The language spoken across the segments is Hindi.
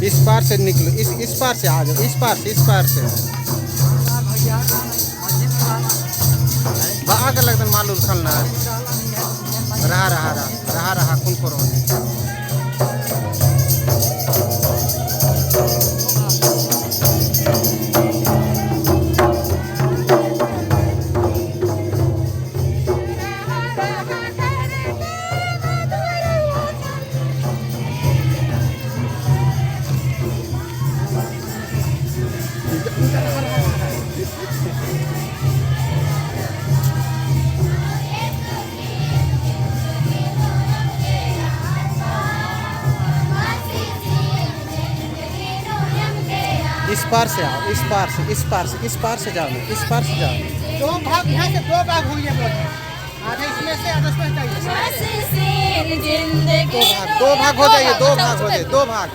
इस पार से निकलो, इस पार से आ जाओ, इस पार से आगे लगन मालूम खलना रहा कौन करो इस पार से आओ, इस पार से जाओ, इस पार से जाओ। दो भाग यहाँ से दो भाग हुई है बोल आधे इसमें से आधे उसमें चाहिए दो भाग हो जाइए, दो भाग हो जाइए, दो भाग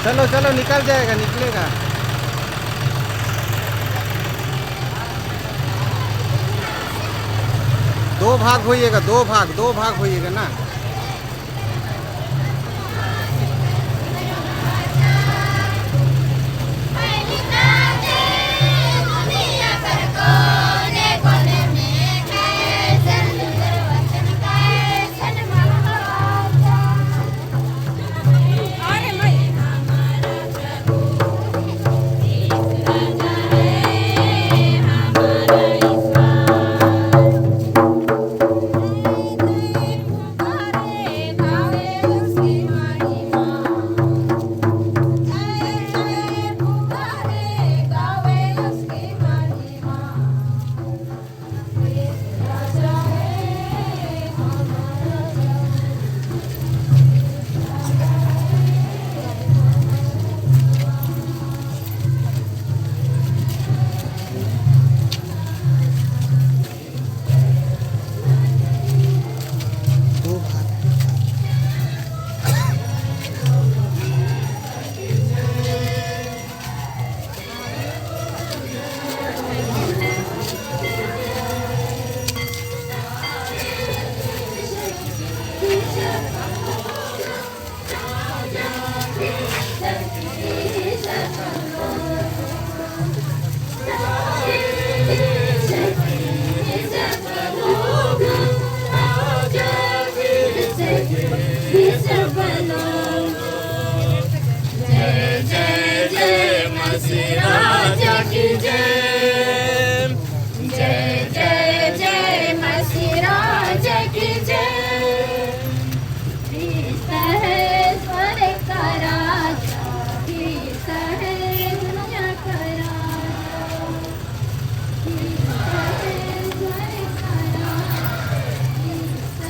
चलो चलो निकल जाएगा, निकलेगा। दो भाग होइएगा, दो भाग होइएगा ना। मसीह राजा की जय। जय जय जय मसीह राजा की जय। ख्रिस्त है स्वर्ग का राजा, ख्रिस्त है दुनिया का राजा, ख्रिस्त है स्वर्ग का राजा, ख्रिस्त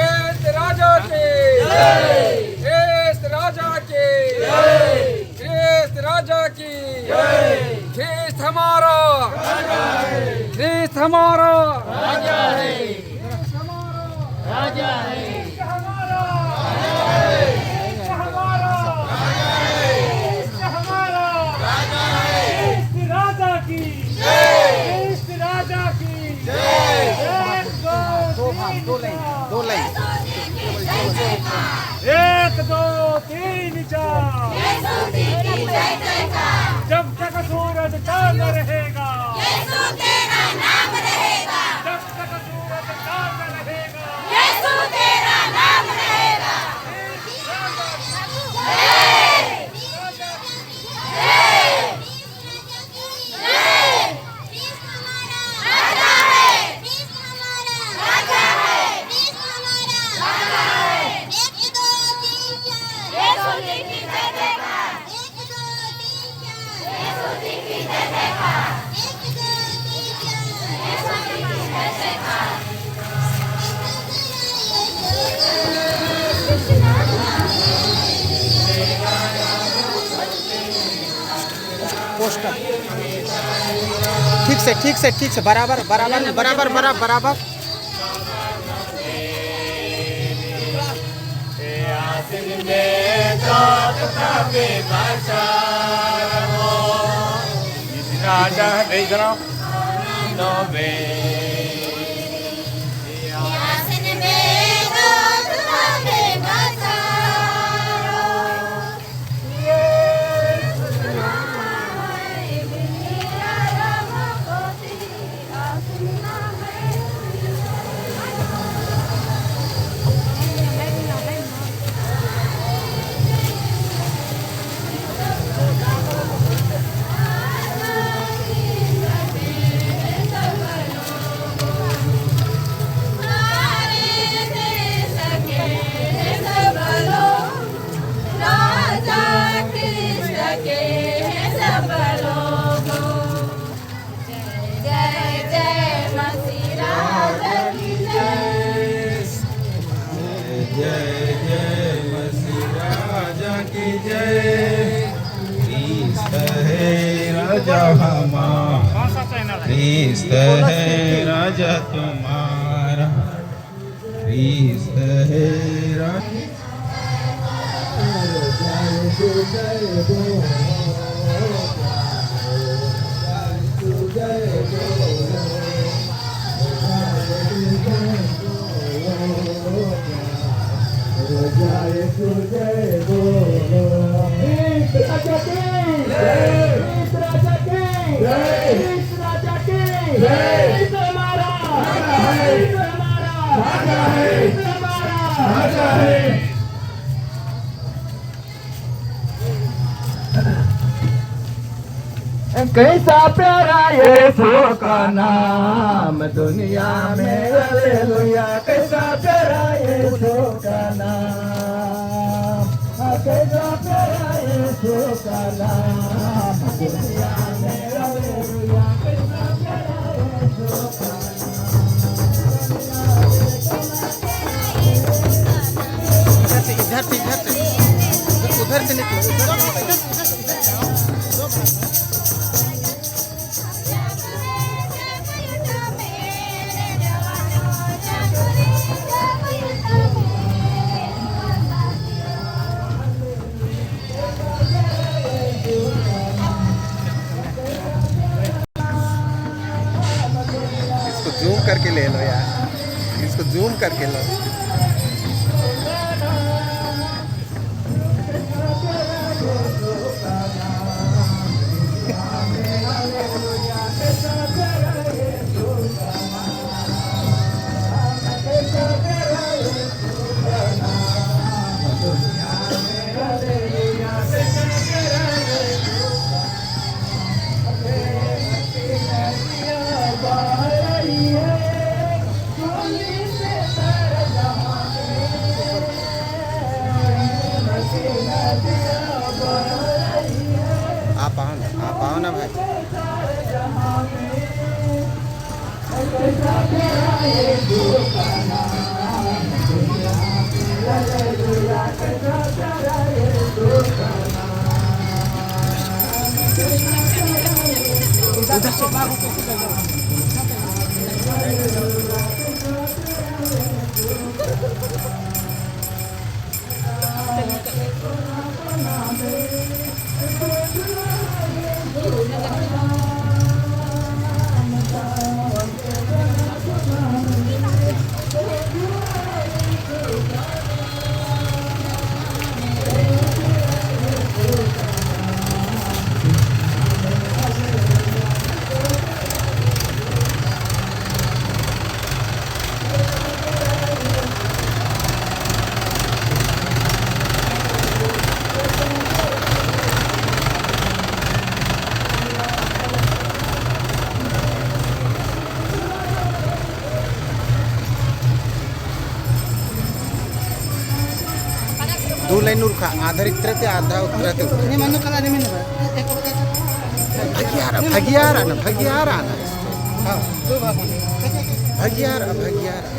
ख्रिस्त राजा की ख्रिस्त राजा की ख्रिस्त राजा की ख्रिस्त हमारा ख्रिस्त हमारा राजा है। राजा है दो लाइन एक दो तीन चार, जब तक सूरज चांद रहेगा, जब तक सूरज चांद रहेगा, पोस्टर ठीक से बराबर बराबर बराबर बराबर बराबर। राजा है इधर राजा हमारा, ख्रिस्त है राजा तुम्हारा, ख्रिस्त है राजा। कैसा प्यारा यीशु का नाम दुनिया में, हालेलुया। कैसा प्यारा यीशु का नाम, कैसा प्यारा यीशु का नाम दुनिया में, हालेलुया। कैसा प्यारा यीशु का इधर से उधर से निकलो। इसको जूम करके ले लो यार, इसको जूम करके लो। आप आओ ना भाई। दो लाइन उरखा आधा इतरते आधा उतरते Ini mana kalau ada mana? भगियारा ना भगियारा ना हाँ, दो भाग में। भगियारा भगियारा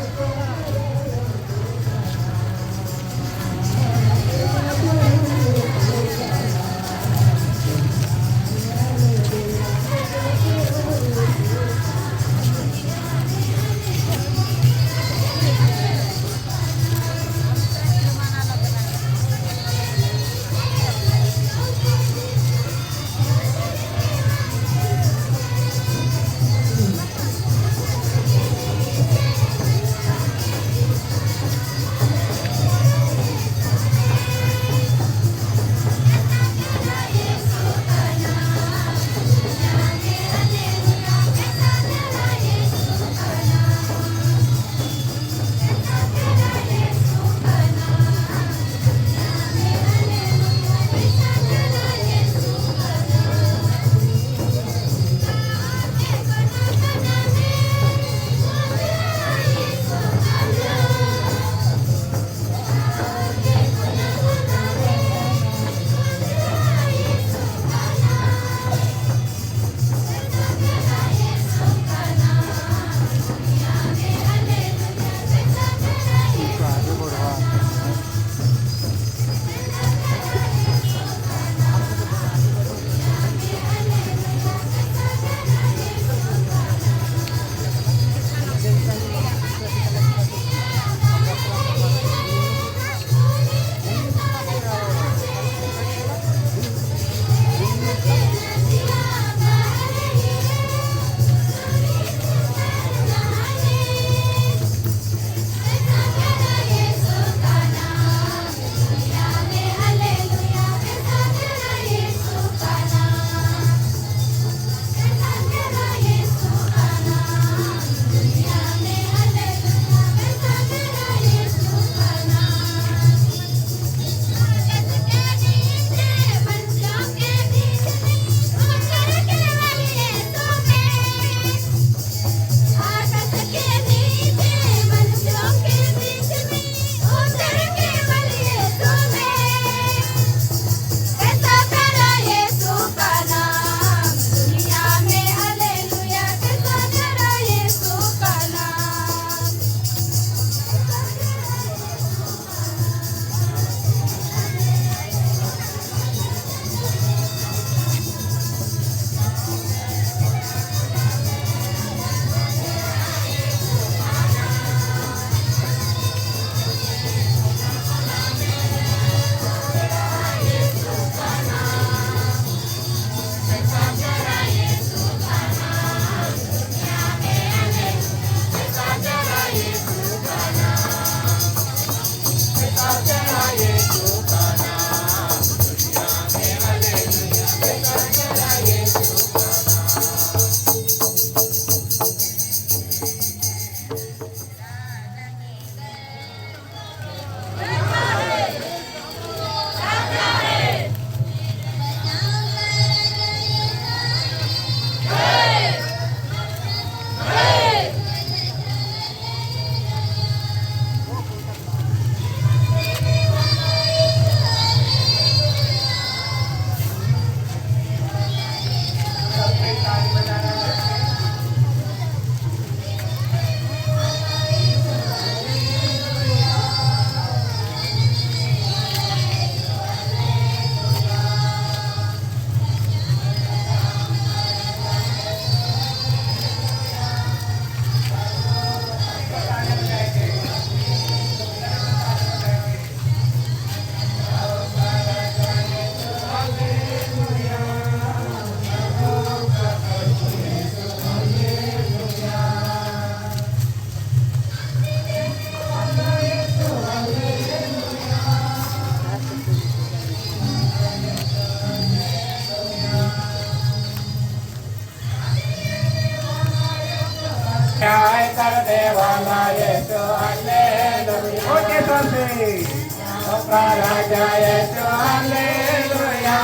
राजा यीशु हालेलुया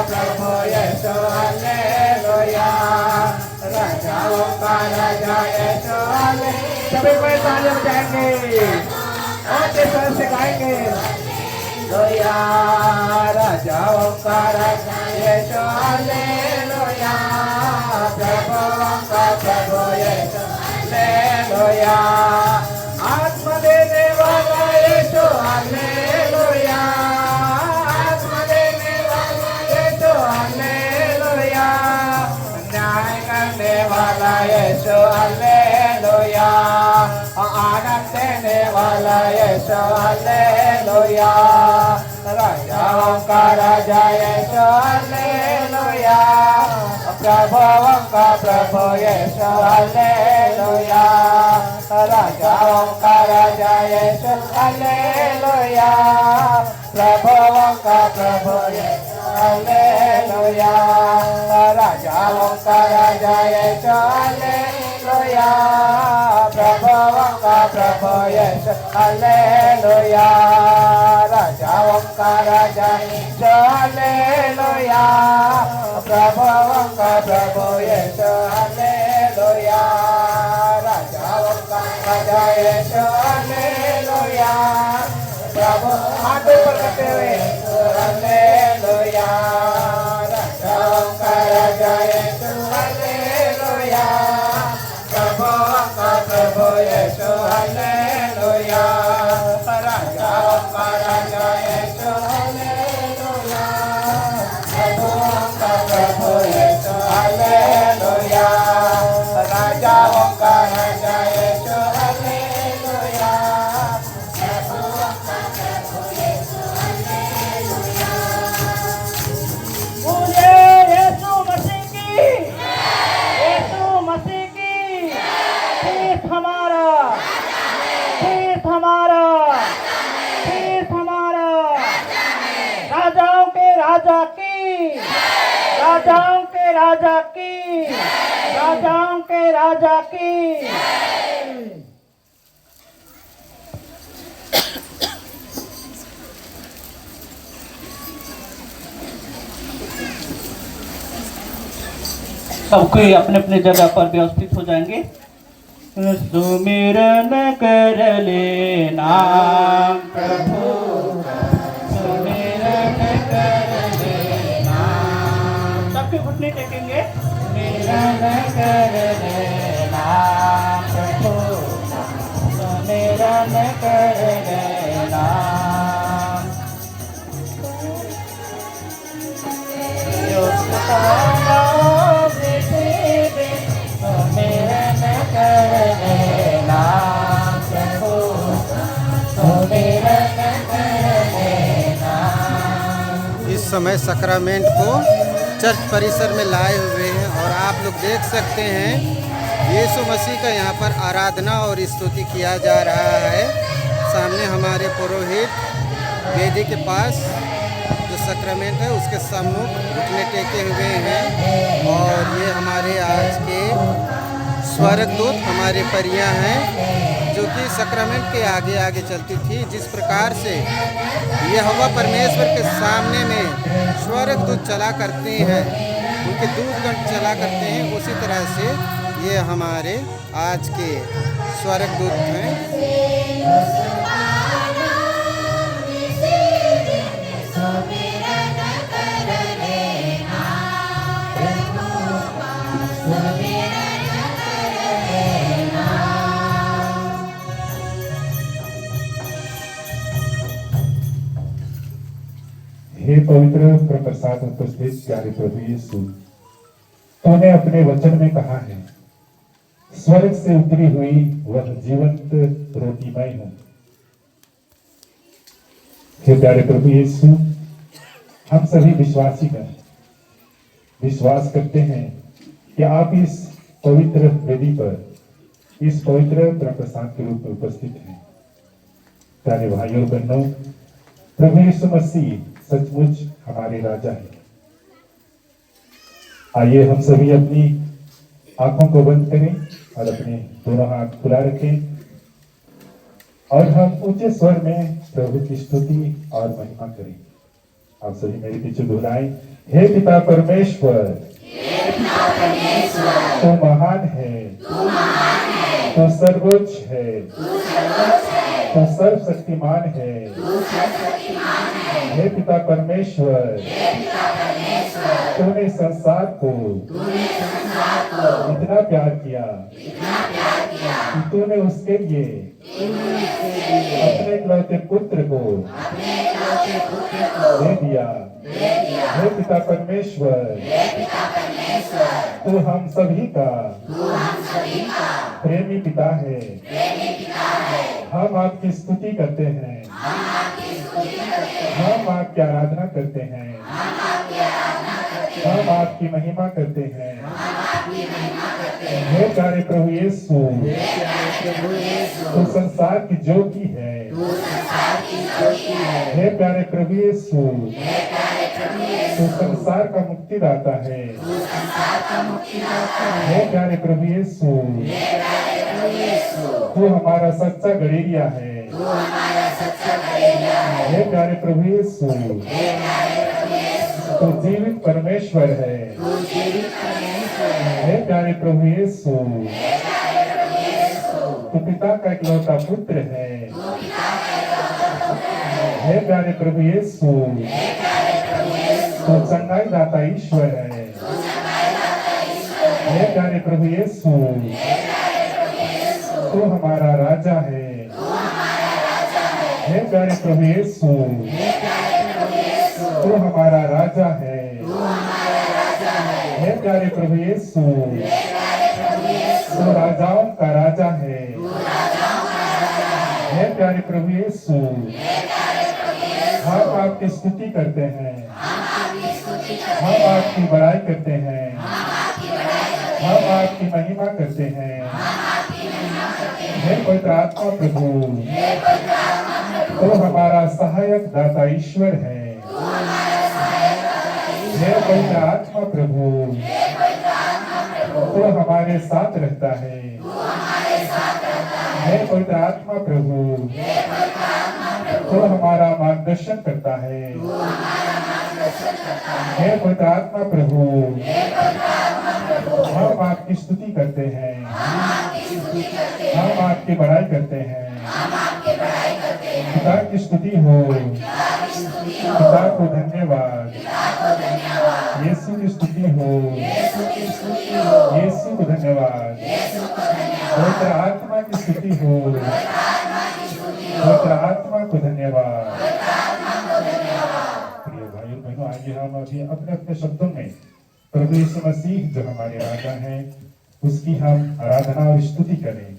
प्रभु यीशु हालेलुया राजाओं का राजा यीशु हालेलुया सभी कोई तालियां बजाएंगे और स्वर से गाएंगे लोया राजाओं का राजा यीशु हालेलुया प्रभु यीशु हालेलुया आत्मा देने वाला यीशु हालेलुया आत्मा देने वाला यीशु हालेलुया न्याय करने वाला यीशु हालेलुया आनंद देने वाला यीशु हालेलुया राजाओं का राजा यीशु हालेलुया प्रभुओं का प्रभु यीशु हालेलुया राजाओं का राजा यीशु हालेलुया प्रभुओं का प्रभु यीशु हालेलुया राजाओं का राजा यीशु हालेलुया प्रभुओं का प्रभु यीशु हालेलुया राजाओं का राजा यीशु हालेलुया प्रभुओं का प्रभु यीशु हालेलुया राजाओं का राजा यीशु हालेलुया प्रभु हाथ ऊपर करते हुए हालेलुया राजाओं का राजा यीशु हालेलुया प्रभुओं का प्रभु यीशु हालेलुया राजाओं का राजा यीशु हालेलुया प्रभुओं का प्रभु यीशु हालेलुया राजाओं का राजा यीशु हालेलुया प्रभुओं का प्रभु यीशु हालेलुया बोले यीशु मसीह की तीर्थ हमारा तीर्थ हमारा तीर्थ हमारा राजाओं के राजा की राजाओं के राजा की राजाओं के राजा की सब कोई अपने अपने जगह पर व्यवस्थित हो जाएंगे सुमिरन कर लेना प्रभु सुमिरन कर लेना सबके घुटने टेकेंगे सुमिरन कर लेना प्रभु सुमिरन कर लेना सुमिरन कर लेना प्रभु सुमिरन कर लेना इस समय सैक्रामेंट को चर्च परिसर में लाए हुए हैं और आप लोग देख सकते हैं यीशु मसीह का यहाँ पर आराधना और स्तुति किया जा रहा है। सामने हमारे पुरोहित वेदी के पास जो सैक्रामेंट है उसके सम्मुख घुटने टेके हुए हैं और ये हमारे आज के स्वर्गदूत हमारे परियां हैं जो कि सैक्रामेंट के आगे आगे चलती थी। जिस प्रकार से यहोवा परमेश्वर के सामने में स्वर्गदूत चला करते हैं, उनके दूतगण चला करते हैं, उसी तरह से ये हमारे आज के स्वर्गदूत हैं। हे पवित्र प्रसाद उपस्थित प्यारे प्रभु यीशु, तूने अपने वचन में कहा है स्वर्ग से उतरी हुई वह जीवंत रोटी मैं हूं। हे प्यारे प्रभु यीशु, हम सभी विश्वासी गण विश्वास करते हैं कि आप इस पवित्र वेदी पर इस पवित्र प्रसाद के रूप में उपस्थित हैं। प्यारे भाइयों बहनों, प्रभु यीशु मसीह सचमुच हमारे राजा है। आइए हम सभी अपनी आंखों को बंद करें और अपने दोनों हाथ खुला रखें और हम ऊंचे स्वर में प्रभु की स्तुति और महिमा करें। आप सभी मेरे पीछे दोहराएं। हे पिता परमेश्वर, तू महान है, तू सर्वोच्च है, तू सर्वशक्तिमान है। हे पिता परमेश्वर, तूने संसार को इतना प्यार किया कि तूने उसके लिए अपने इकलौते पुत्र को दे दिया। हे पिता परमेश्वर, तू हम सभी का प्रेमी पिता है। हम आपकी स्तुति करते हैं, हम आपकी आराधना करते हैं, हम आपकी महिमा करते हैं। हे प्यारे प्रभु यीशु, तू संसार की ज्योति है। हे प्यारे प्रभु यीशु, तू संसार का मुक्तिदाता है। हे प्यारे प्रभु यीशु, तू हमारा सच्चा गड़ेरिया है। हे प्यारे प्रभु यीशु, तू जीवित परमेश्वर है। हे प्यारे प्रभु यीशु, तू पिता का इकलौता पुत्र है। हे प्यारे प्रभु यीशु, तू चंगाई दाता ईश्वर है। हे प्यारे प्रभु यीशु, तू हमारा राजा है। हे प्यारे प्रभु यीशु, तू हमारा राजा है। हे प्यारे प्रभु यीशु, तू राजाओं का राजा है। हे प्यारे प्रभु यीशु, हम आपकी स्तुति करते हैं, हम आपकी बड़ाई करते हैं, हम आपकी महिमा करते हैं। हे पवित्र आत्मा प्रभु, तो हमारा सहायक दाता ईश्वर है। हे पवित्र आत्मा प्रभु, तो हमारे साथ रहता है। हे पवित्र आत्मा प्रभु, तो हमारा मार्गदर्शन करता है। हे पवित्र आत्मा प्रभु, हम आपकी स्तुति करते हैं, हम आपकी बड़ाई करते हैं। पिता की स्तुति हो, पिता को धन्यवाद। यीशु की स्तुति हो, यीशु को धन्यवाद। पवित्र आत्मा की स्तुति हो, पवित्र आत्मा को धन्यवाद। प्रिय भाई बहनों, आइए हम अभी अपने अपने शब्दों में प्रभु यीशु मसीह जो हमारे राजा हैं उसकी हम आराधना और स्तुति करें।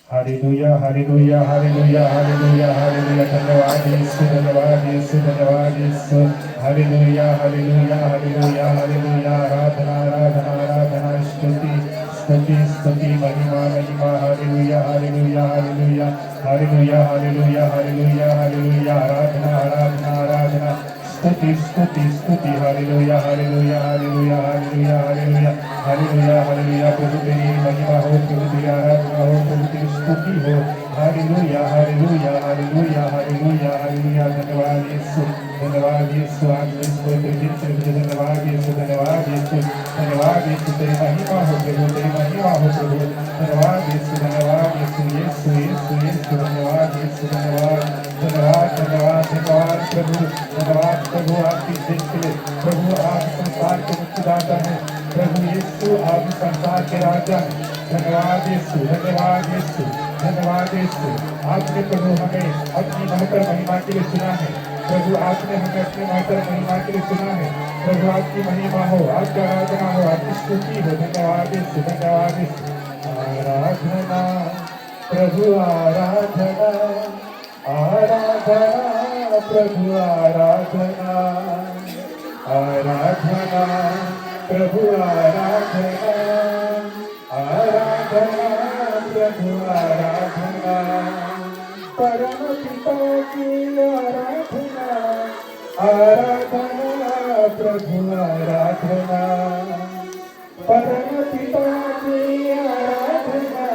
Hallelujah, hallelujah, hallelujah, hallelujah, hallelujah. धन्यवाद यीशु, धन्यवाद यीशु, धन्यवाद Yeshu. Hallelujah, hallelujah, hallelujah, hallelujah. आराधना, आराधना, आराधना, स्तुति, स्तुति, स्तुति, महिमा, महिमा। Hallelujah, hallelujah, hallelujah, hallelujah, hallelujah, hallelujah, hallelujah. आराधना, आराधना, आराधना, स्तुति, स्तुति, स्तुति। Hallelujah, hallelujah, hallelujah, hallelujah, hallelujah, hallelujah, hallelujah. प्रभु तेरी महिमा हो, प्रभु तेरी आराधना हो, प्रभु तेरी स्तुति हो। Hallelujah, hallelujah, hallelujah, hallelujah, hallelujah. धन्यवाद यीशु, धन्यवाद यीशु। आज इस पवित्र दिन के लिए धन्यवाद यीशु, धन्यवाद यीशु, धन्यवाद यीशु। तेरी महिमा हो प्रभु, तेरी महिमा हो प्रभु। धन्यवाद यीशु, धन्यवाद यीशु, यीशु, यीशु, यीशु। धन्यवाद यीशु, धन्यवाद, धन्यवाद, धन्यवाद, धन्यवाद प्रभु, धन्यवाद प्रभु आपकी दिन के लिए। प्रभु आप संसार के मुक्तिदाता हैं, प्रभु यीशु आप संसार के राजा हैं। धन्यवाद यीशु, धन्यवाद यीशु, धन्यवाद यीशु। आपने प्रभु हमें अपनी महत्तर महिमा के लिए चुना है। प्रभु आपने हमें अपनी महत्तर महिमा के लिए चुना है। प्रभु आपकी महिमा हो, आपकी आराधना हो, आपकी स्तुति हो। धन्यवाद यीशु, धन्यवाद यीशु। आराधना प्रभु, आराधना, आराधना प्रभु, आराधना, आराधना प्रभु, आराधना, आराधना प्रभु, आराधना। परम पिता की आराधना, आराधना प्रभु, आराधना। परम पिता की आराधना,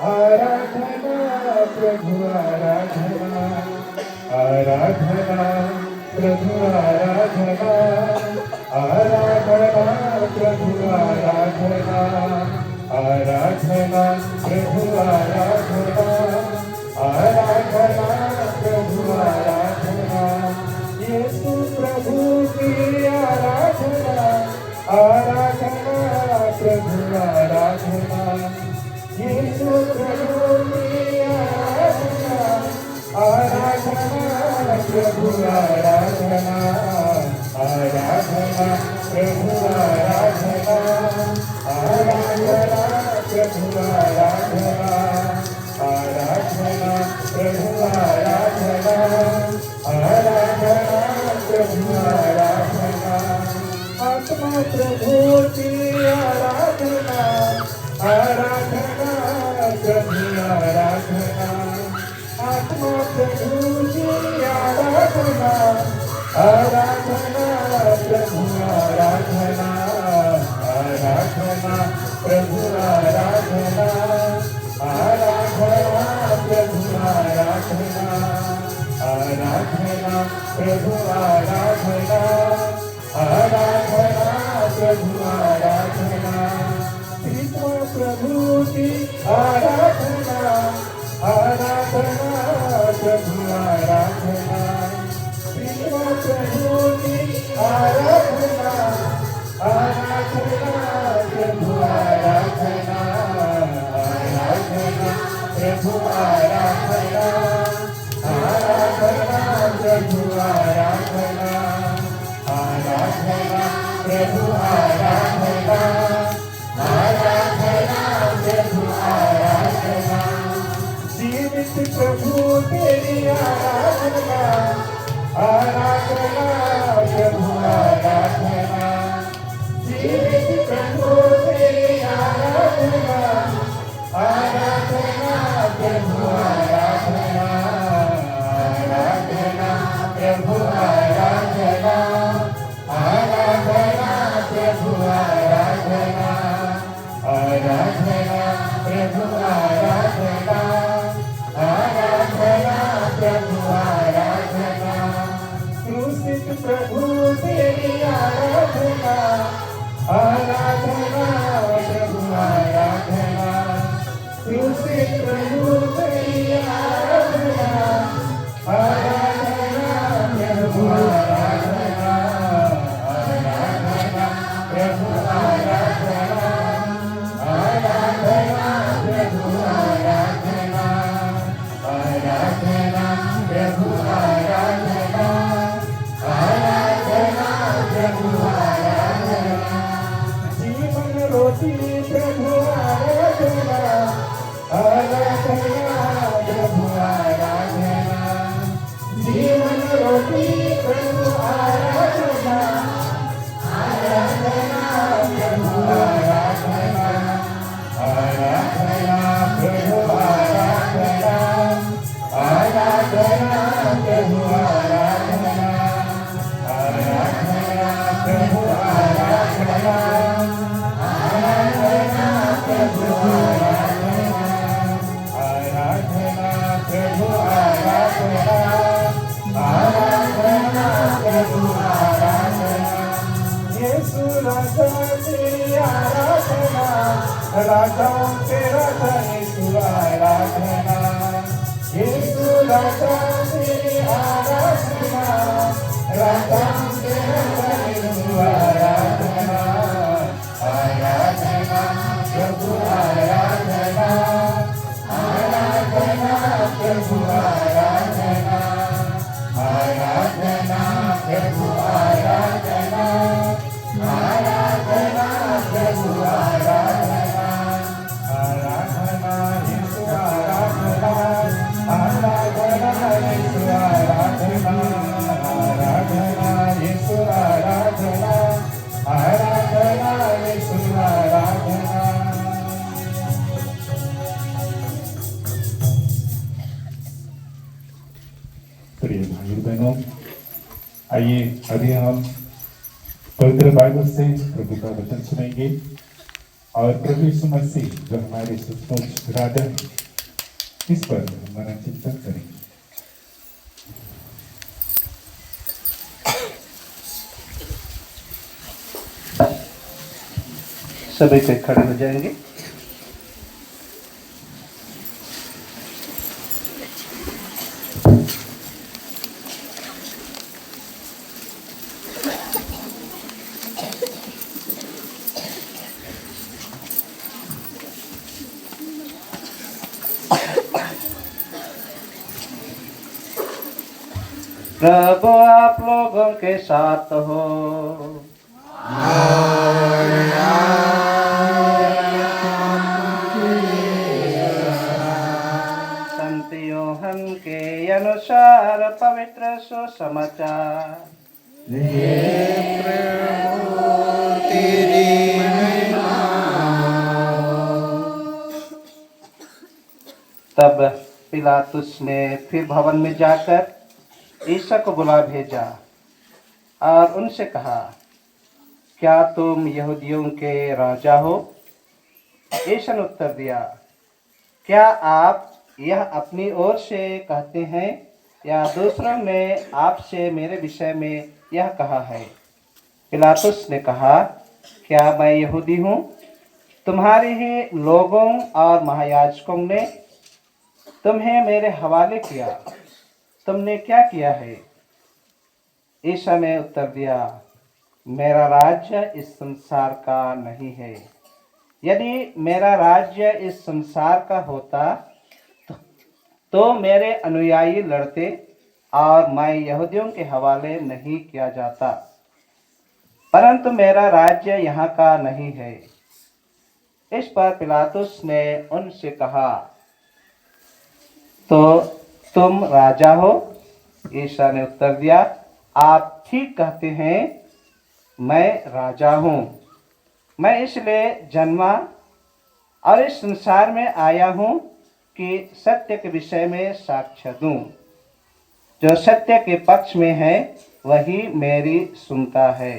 आराधना प्रभु आराधना आराधना प्रभु आराधना आराधना प्रभु आराधना आराधना प्रभु आराधना आराधना प्रभु आराधना यीशु प्रभु की आराधना आराधना प्रभु आराधना यीशु प्रभु की आराधना आराधना प्रभु आराधना आराधना प्रभु आराधना आराधना प्रभु आराधना आराधना प्रभु आराधना आराधना प्रभु आराधना आत्मा प्रभु की आराधना आराधना प्रभु आराधना आत्मा प्रभु की आराधना आराधना प्रभु आराधना आराधना प्रभु आराधना आराधना प्रभु आराधना आराधना प्रभु आराधना आराधना प्रभु आराधना कृष्ण प्रभु की आराधना आराधना प्रभु आराधना कृष्ण प्रभु की आराधना आराधना प्रभु आराधना आराधना प्रभु आराधना आराधना प्रभु आराधना आराधना प्रभु आराधना आराधना प्रभु आराधना जीवित प्रभु तेरी आराधना आराधना प्रभु आराधना जीवित प्रभु तेरी आराधना आराधना प्रभु आराधना आराधना प्रभु आराधना आराधना प्रभु आराधना आराधना प्रभु आराधना आराधना प्रभु आराधना क्रूसित प्रभु तेरी आराधना आराधना प्रभु आराधना क्रूसित प्रभु तेरी आराधना आराधना प्रभु आराधना आराधना प्रभु आराधना आराधना प्रभु आराधना आराधना प्रभु आराधना आराधना प्रभु आराधना जीवन रोटी प्रभु आराधना आराधना प्रभु आराधना जीवन रोटी प्रभु आराधना आराधना प्रभु आराधना आराधना प्रभु आराधना आराधना प्रभु आराधना आराधना प्रभु आराधना आराधना प्रभु आराधना आराधना प्रभु आराधना आराधना प्रभु आराधना यीशु राजा तेरी आराधना राजाओं के राजा यीशु आराधना यीशु राजा तेरी आराधना राजाओं के राजा यीशु आराधना आराधना प्रभु आराधना आराधना प्रभु आराधना आराधना प्रभु आराधना आराधना प्रभु आराधना आराधना यीशु आराधना आराधना यीशु आराधना आराधना यीशु आराधना आराधना यीशु आराधना प्रिय भाई बहनों, आइए अभी हम पवित्र बाइबल से प्रभु का वचन सुनेंगे और प्रभु यीशु मसीह जो हमारे सचमुच राजा हैं इस पर हमारा चिंतन करेंगे। सभी कोई खड़े हो जाएंगे। प्रभु आप लोगों के साथ हो। संत यूहन्ना के अनुसार पवित्र सुसमाचार। तब पिलातुस ने फिर भवन में जाकर ईसा को बुला भेजा और उनसे कहा, क्या तुम यहूदियों के राजा हो? ईसा ने उत्तर दिया, क्या आप यह अपनी ओर से कहते हैं या दूसरों ने आपसे मेरे विषय में यह कहा है? पिलातुस ने कहा, क्या मैं यहूदी हूँ? तुम्हारे ही लोगों और महायाजकों ने तुम्हें मेरे हवाले किया। तुमने क्या किया है? ईसा ने उत्तर दिया, मेरा राज्य इस संसार का नहीं है। यदि मेरा राज्य इस संसार का होता तो मेरे अनुयायी लड़ते और मैं यहूदियों के हवाले नहीं किया जाता, परंतु मेरा राज्य यहाँ का नहीं है। इस पर पिलातुस ने उनसे कहा, तो तुम राजा हो? ईसा ने उत्तर दिया, आप ठीक कहते हैं, मैं राजा हूँ। मैं इसलिए जन्मा और इस संसार में आया हूँ कि सत्य के विषय में साक्ष्य दूं। जो सत्य के पक्ष में है वही मेरी सुनता है।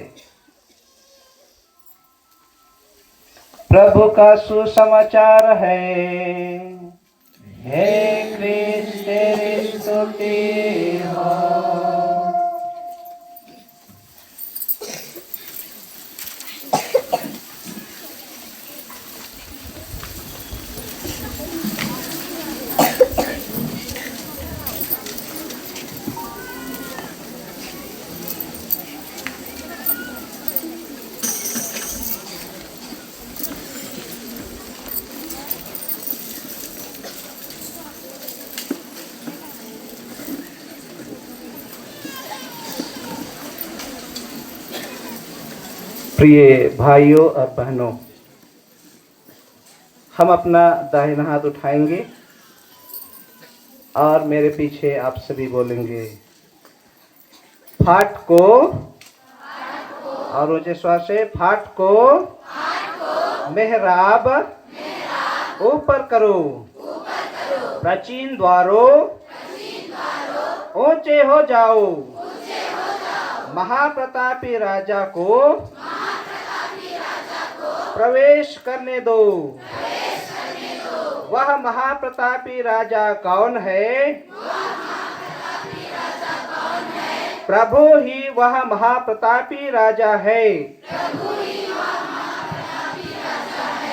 प्रभु का सुसमाचार है। हे क्रिस्त तेरी स्तुति हो। प्रिय भाइयों और बहनों, हम अपना दाहिना हाथ उठाएंगे और मेरे पीछे आप सभी बोलेंगे, फाट को और ऊंचे स्वर से, फाट को मेहराब ऊपर करो, प्राचीन द्वारों ऊंचे हो जाओ, महाप्रतापी राजा को प्रवेश करने दो। वह महाप्रतापी राजा कौन है? प्रभु ही वह महाप्रतापी राजा है।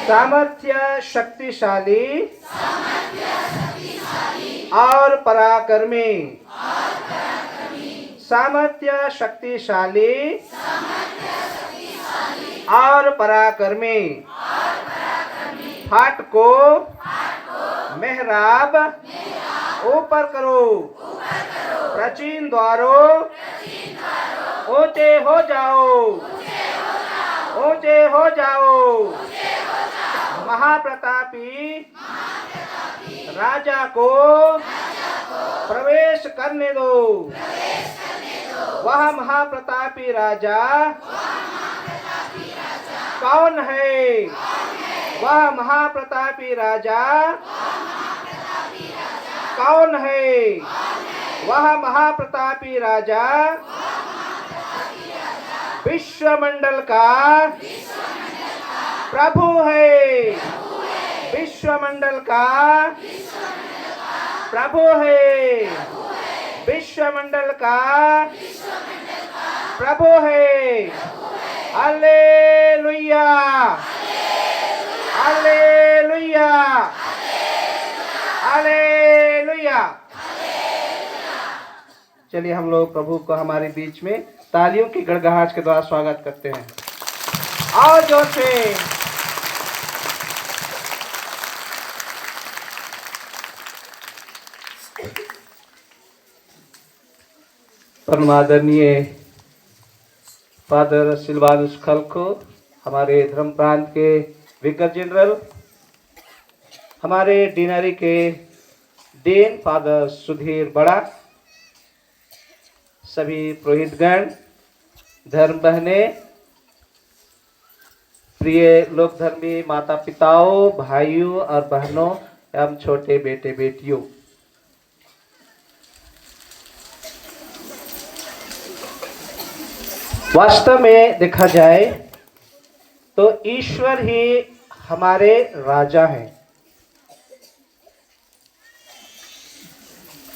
सामर्थ्य शक्तिशाली और पराक्रमी। सामर्थ्य शक्तिशाली और पराक्रमी। फाट को मेहराब ऊपर करो, प्राचीन द्वारों ऊंचे हो जाओ, ऊंचे हो जाओ, महाप्रतापी राजा को प्रवेश करने दो। वह महाप्रतापी राजा कौन है? वह महाप्रतापी राजा कौन है? वह महाप्रतापी राजा विश्वमंडल का प्रभु है। विश्वमंडल का प्रभु है, विश्वमंडल का प्रभु है। Hallelujah, hallelujah, hallelujah. चलिए हम लोग प्रभु को हमारे बीच में तालियों की गड़गड़ाहट के द्वारा स्वागत करते हैं। आओ जोर से। परमादरणीय फादर सिल्वानुस खलको, हमारे धर्म प्रांत के विकार जनरल, हमारे डिनरी के डीन फादर सुधीर बड़ा, सभी पुरोहितगण, धर्म बहने, प्रिय लोक धर्मी माता पिताओं, भाइयों और बहनों एवं छोटे बेटे बेटियों, वास्तव में देखा जाए तो ईश्वर ही हमारे राजा हैं।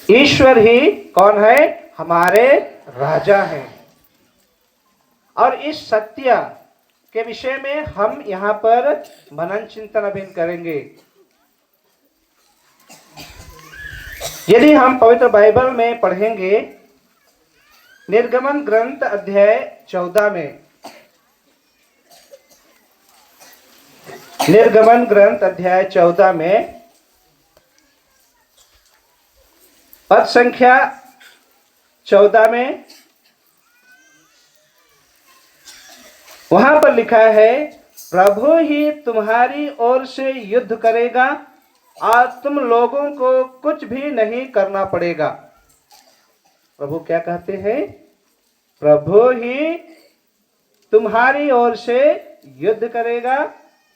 ईश्वर ही कौन है? हमारे राजा हैं। और इस सत्य के विषय में हम यहाँ पर मनन चिंतन अभिन्न करेंगे। यदि हम पवित्र बाइबल में पढ़ेंगे निर्गमन ग्रंथ अध्याय 14 में, निर्गमन ग्रंथ अध्याय 14 में पद संख्या 14 में वहां पर लिखा है, प्रभु ही तुम्हारी ओर से युद्ध करेगा और तुम लोगों को कुछ भी नहीं करना पड़ेगा। प्रभु क्या कहते हैं? प्रभु ही तुम्हारी ओर से युद्ध करेगा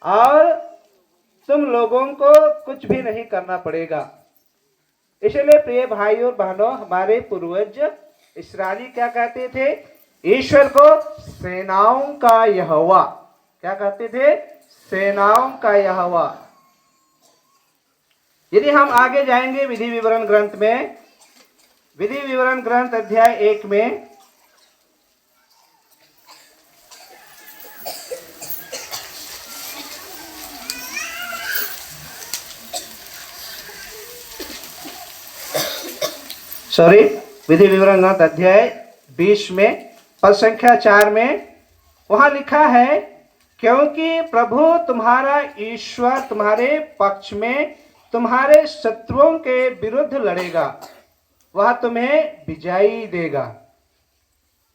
और तुम लोगों को कुछ भी नहीं करना पड़ेगा। इसलिए प्रिय भाइयों और बहनों, हमारे पूर्वज इस्राएली क्या कहते थे? ईश्वर को सेनाओं का यहोवा क्या कहते थे? सेनाओं का यहोवा। यदि हम आगे जाएंगे विधि विवरण ग्रंथ में, विधि विवरण ग्रंथ अध्याय 1 में विधि विवरण ग्रंथ अध्याय 20 में पद संख्या 4 में वहां लिखा है, क्योंकि प्रभु तुम्हारा ईश्वर तुम्हारे पक्ष में तुम्हारे शत्रुओं के विरुद्ध लड़ेगा, वह तुम्हें विजयी देगा।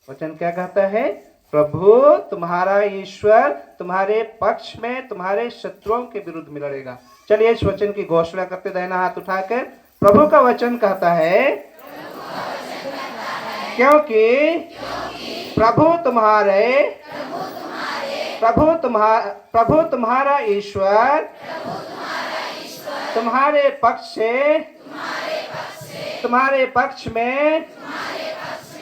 वचन क्या कहता है? प्रभु तुम्हारा ईश्वर तुम्हारे पक्ष में तुम्हारे शत्रुओं के विरुद्ध में लड़ेगा। चलिए इस वचन की घोषणा करते, दाहिना हाथ उठाकर। प्रभु का वचन कहता है, क्योंकि प्रभु तुम्हारा ईश्वर तुम्हारे पक्ष से तुम्हारे पक्ष में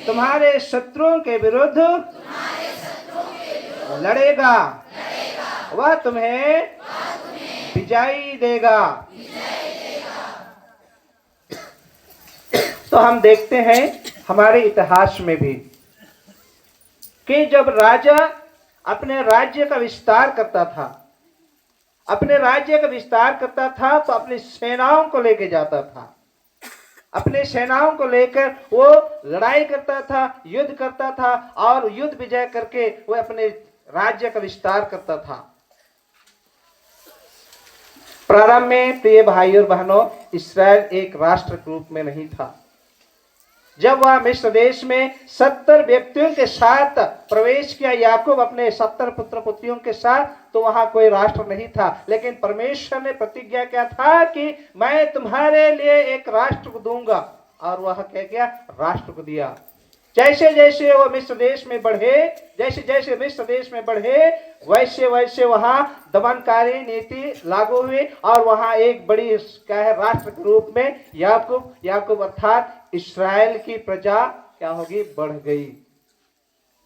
तुम्हारे शत्रुओं के विरुद्ध लड़ेगा, वह तुम्हें विजयी देगा। तो हम देखते हैं हमारे इतिहास में भी कि जब राजा अपने राज्य का विस्तार करता था, अपने राज्य का विस्तार करता था तो अपनी सेनाओं को लेके जाता था, अपने सेनाओं को लेकर वो लड़ाई करता था, युद्ध करता था और युद्ध विजय करके वो अपने राज्य का विस्तार करता था। प्रारंभ में प्रिय भाई और बहनों, इस्राएल एक राष्ट्र के रूप में नहीं था। जब वह मिस्र देश में 70 व्यक्तियों के साथ प्रवेश किया, याकूब अपने 70 पुत्र पुत्रियों के साथ, तो वहां कोई राष्ट्र नहीं था। लेकिन परमेश्वर ने प्रतिज्ञा किया था कि मैं तुम्हारे लिए एक राष्ट्र को दूंगा, और वह क्या किया? राष्ट्र को दिया। जैसे जैसे वो मिस्र देश में बढ़े, जैसे जैसे मिस्र देश में बढ़े, वैसे वैसे वहां दमनकारी नीति लागू हुई और वहां एक बड़ी क्या है राष्ट्र के रूप में याकूब अर्थात इस्राएल की प्रजा क्या होगी? बढ़ गई।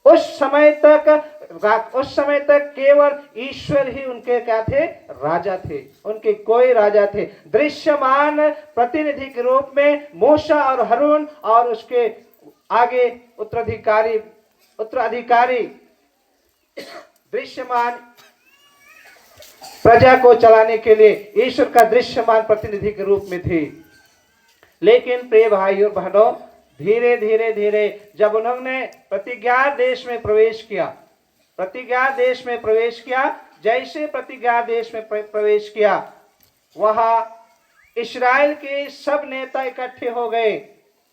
उस समय तक केवल ईश्वर ही उनके क्या थे? राजा थे। उनके कोई राजा थे। दृश्यमान प्रतिनिधि के रूप में मूसा और हारून और उसके आगे उत्तराधिकारी दृश्यमान प्रजा को चलाने के लिए ईश्वर का दृश्यमान प्रतिनिधि के रूप में थे। लेकिन प्रिय भाई और बहनों, धीरे धीरे जब उन्होंने प्रतिज्ञा देश में प्रवेश किया, जैसे प्रतिज्ञा देश में प्रवेश किया, वहां इस्राएल के सब नेता इकट्ठे हो गए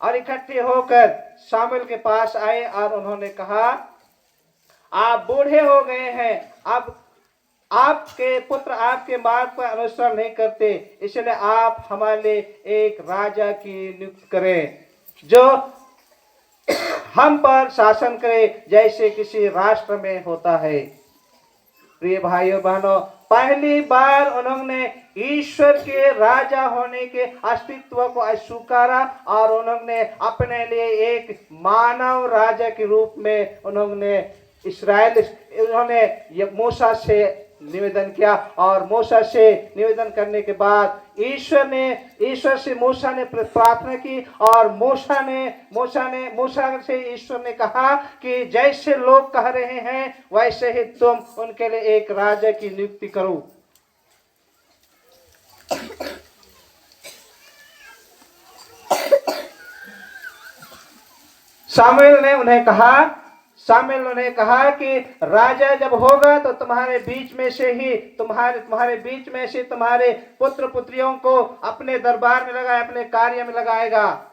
और इकट्ठे होकर शामुएल के पास आए और उन्होंने कहा, आप बूढ़े हो गए हैं, अब आपके पुत्र आपके मार्ग पर अनुसरण नहीं करते, इसलिए आप हमारे लिए एक राजा की नियुक्ति करें जो हम पर शासन करे जैसे किसी राष्ट्र में होता है। प्रिय भाइयों बहनों, पहली बार उन्होंने ईश्वर के राजा होने के अस्तित्व को अस्वीकारा और उन्होंने अपने लिए एक मानव राजा के रूप में उन्होंने मूसा से निवेदन किया। और मूसा से निवेदन करने के बाद ईश्वर से मूसा ने प्रार्थना की और मूसा से ईश्वर ने कहा कि जैसे लोग कह रहे हैं वैसे ही तुम उनके लिए एक राजा की नियुक्ति करो। शामुएल ने उन्हें कहा कि राजा जब होगा तो तुम्हारे बीच में से तुम्हारे पुत्र पुत्रियों को अपने दरबार में लगाए, अपने कार्य में लगाएगा।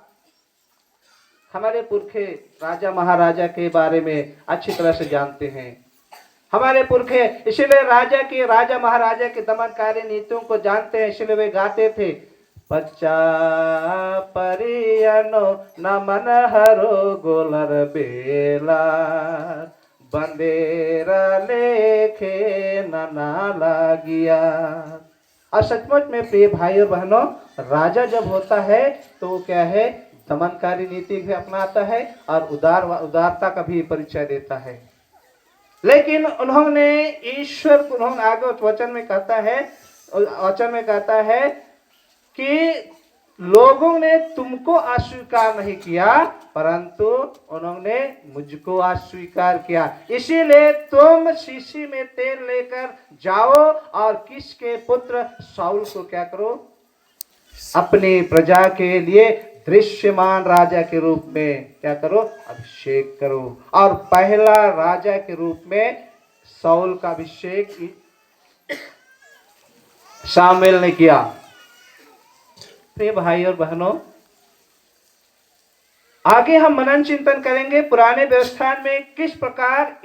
हमारे पुरखे राजा महाराजा के बारे में अच्छी तरह से जानते हैं। हमारे पुरखे इसलिए राजा महाराजा के दमनकारी नीतियों को जानते हैं, इसलिए वे गाते थे, बच्चा परियनो नमन हरो गोलर बेला बंदेरा लेखे नना लागिया। और सचमुच में प्रिय भाई और बहनों, राजा जब होता है तो वो क्या है? दमनकारी नीति भी अपनाता है और उदारता का भी परिचय देता है। लेकिन उन्होंने आगे वचन में कहता है कि लोगों ने तुमको अस्वीकार नहीं किया परंतु उन्होंने मुझको अस्वीकार किया, इसीलिए तुम शीशी में तेल लेकर जाओ और किसके पुत्र शाऊल को क्या करो? अपनी प्रजा के लिए दृश्यमान राजा के रूप में क्या करो? अभिषेक करो। और पहला राजा के रूप में शाऊल का अभिषेक शामुएल ने किया। प्रिय भाई और बहनों, आगे हम मनन चिंतन करेंगे पुराने व्यवस्थान में किस प्रकार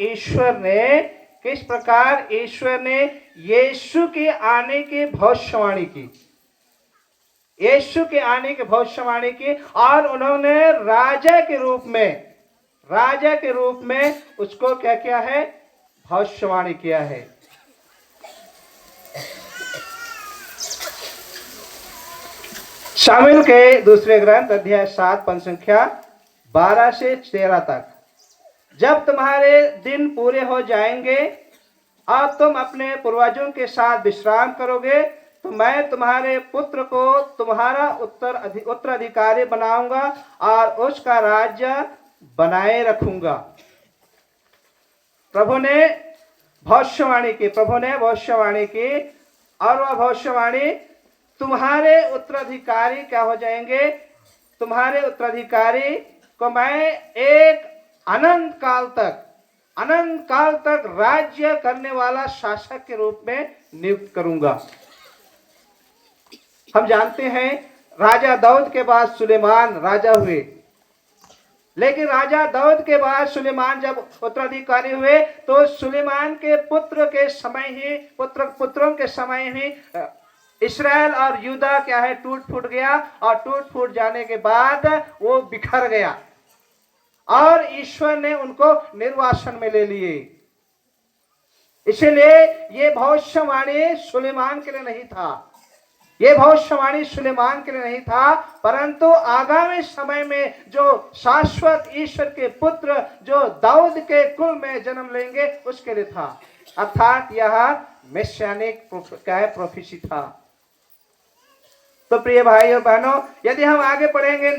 ईश्वर ने यीशु के आने की भविष्यवाणी की और उन्होंने राजा के रूप में उसको क्या किया है? भविष्यवाणी किया है। शामुएल के दूसरे ग्रंथ अध्याय 7 पद संख्या 12 से 13 तक। जब तुम्हारे दिन पूरे हो जाएंगे और तुम अपने पूर्वजों के साथ विश्राम करोगे तो मैं तुम्हारे पुत्र को तुम्हारा उत्तराधिकारी बनाऊंगा और उसका राज्य बनाए रखूंगा। प्रभु ने भविष्यवाणी की और वह भविष्यवाणी तुम्हारे उत्तराधिकारी क्या हो जाएंगे? तुम्हारे उत्तराधिकारी को मैं एक अनंत काल तक राज्य करने वाला शासक के रूप में नियुक्त करूंगा। हम जानते हैं राजा दाऊद के बाद सुलेमान राजा हुए, लेकिन राजा दाऊद के बाद सुलेमान जब उत्तराधिकारी हुए तो सुलेमान के पुत्रों के समय ही इस्राएल और यूदा क्या है? टूट फूट गया और टूट फूट जाने के बाद वो बिखर गया और ईश्वर ने उनको निर्वासन में ले लिए। इसलिए ये भविष्यवाणी सुलेमान के लिए नहीं था, ये भविष्यवाणी सुलेमान के लिए नहीं था, परंतु आगामी समय में जो शाश्वत ईश्वर के पुत्र जो दाऊद के कुल में जन्म लेंगे उसके लिए था। अर्थात यह मेसियानिक क्या है, प्रोफेसी था। तो प्रिय भाई और बहनों, यदि हम आगे पढ़ेंगे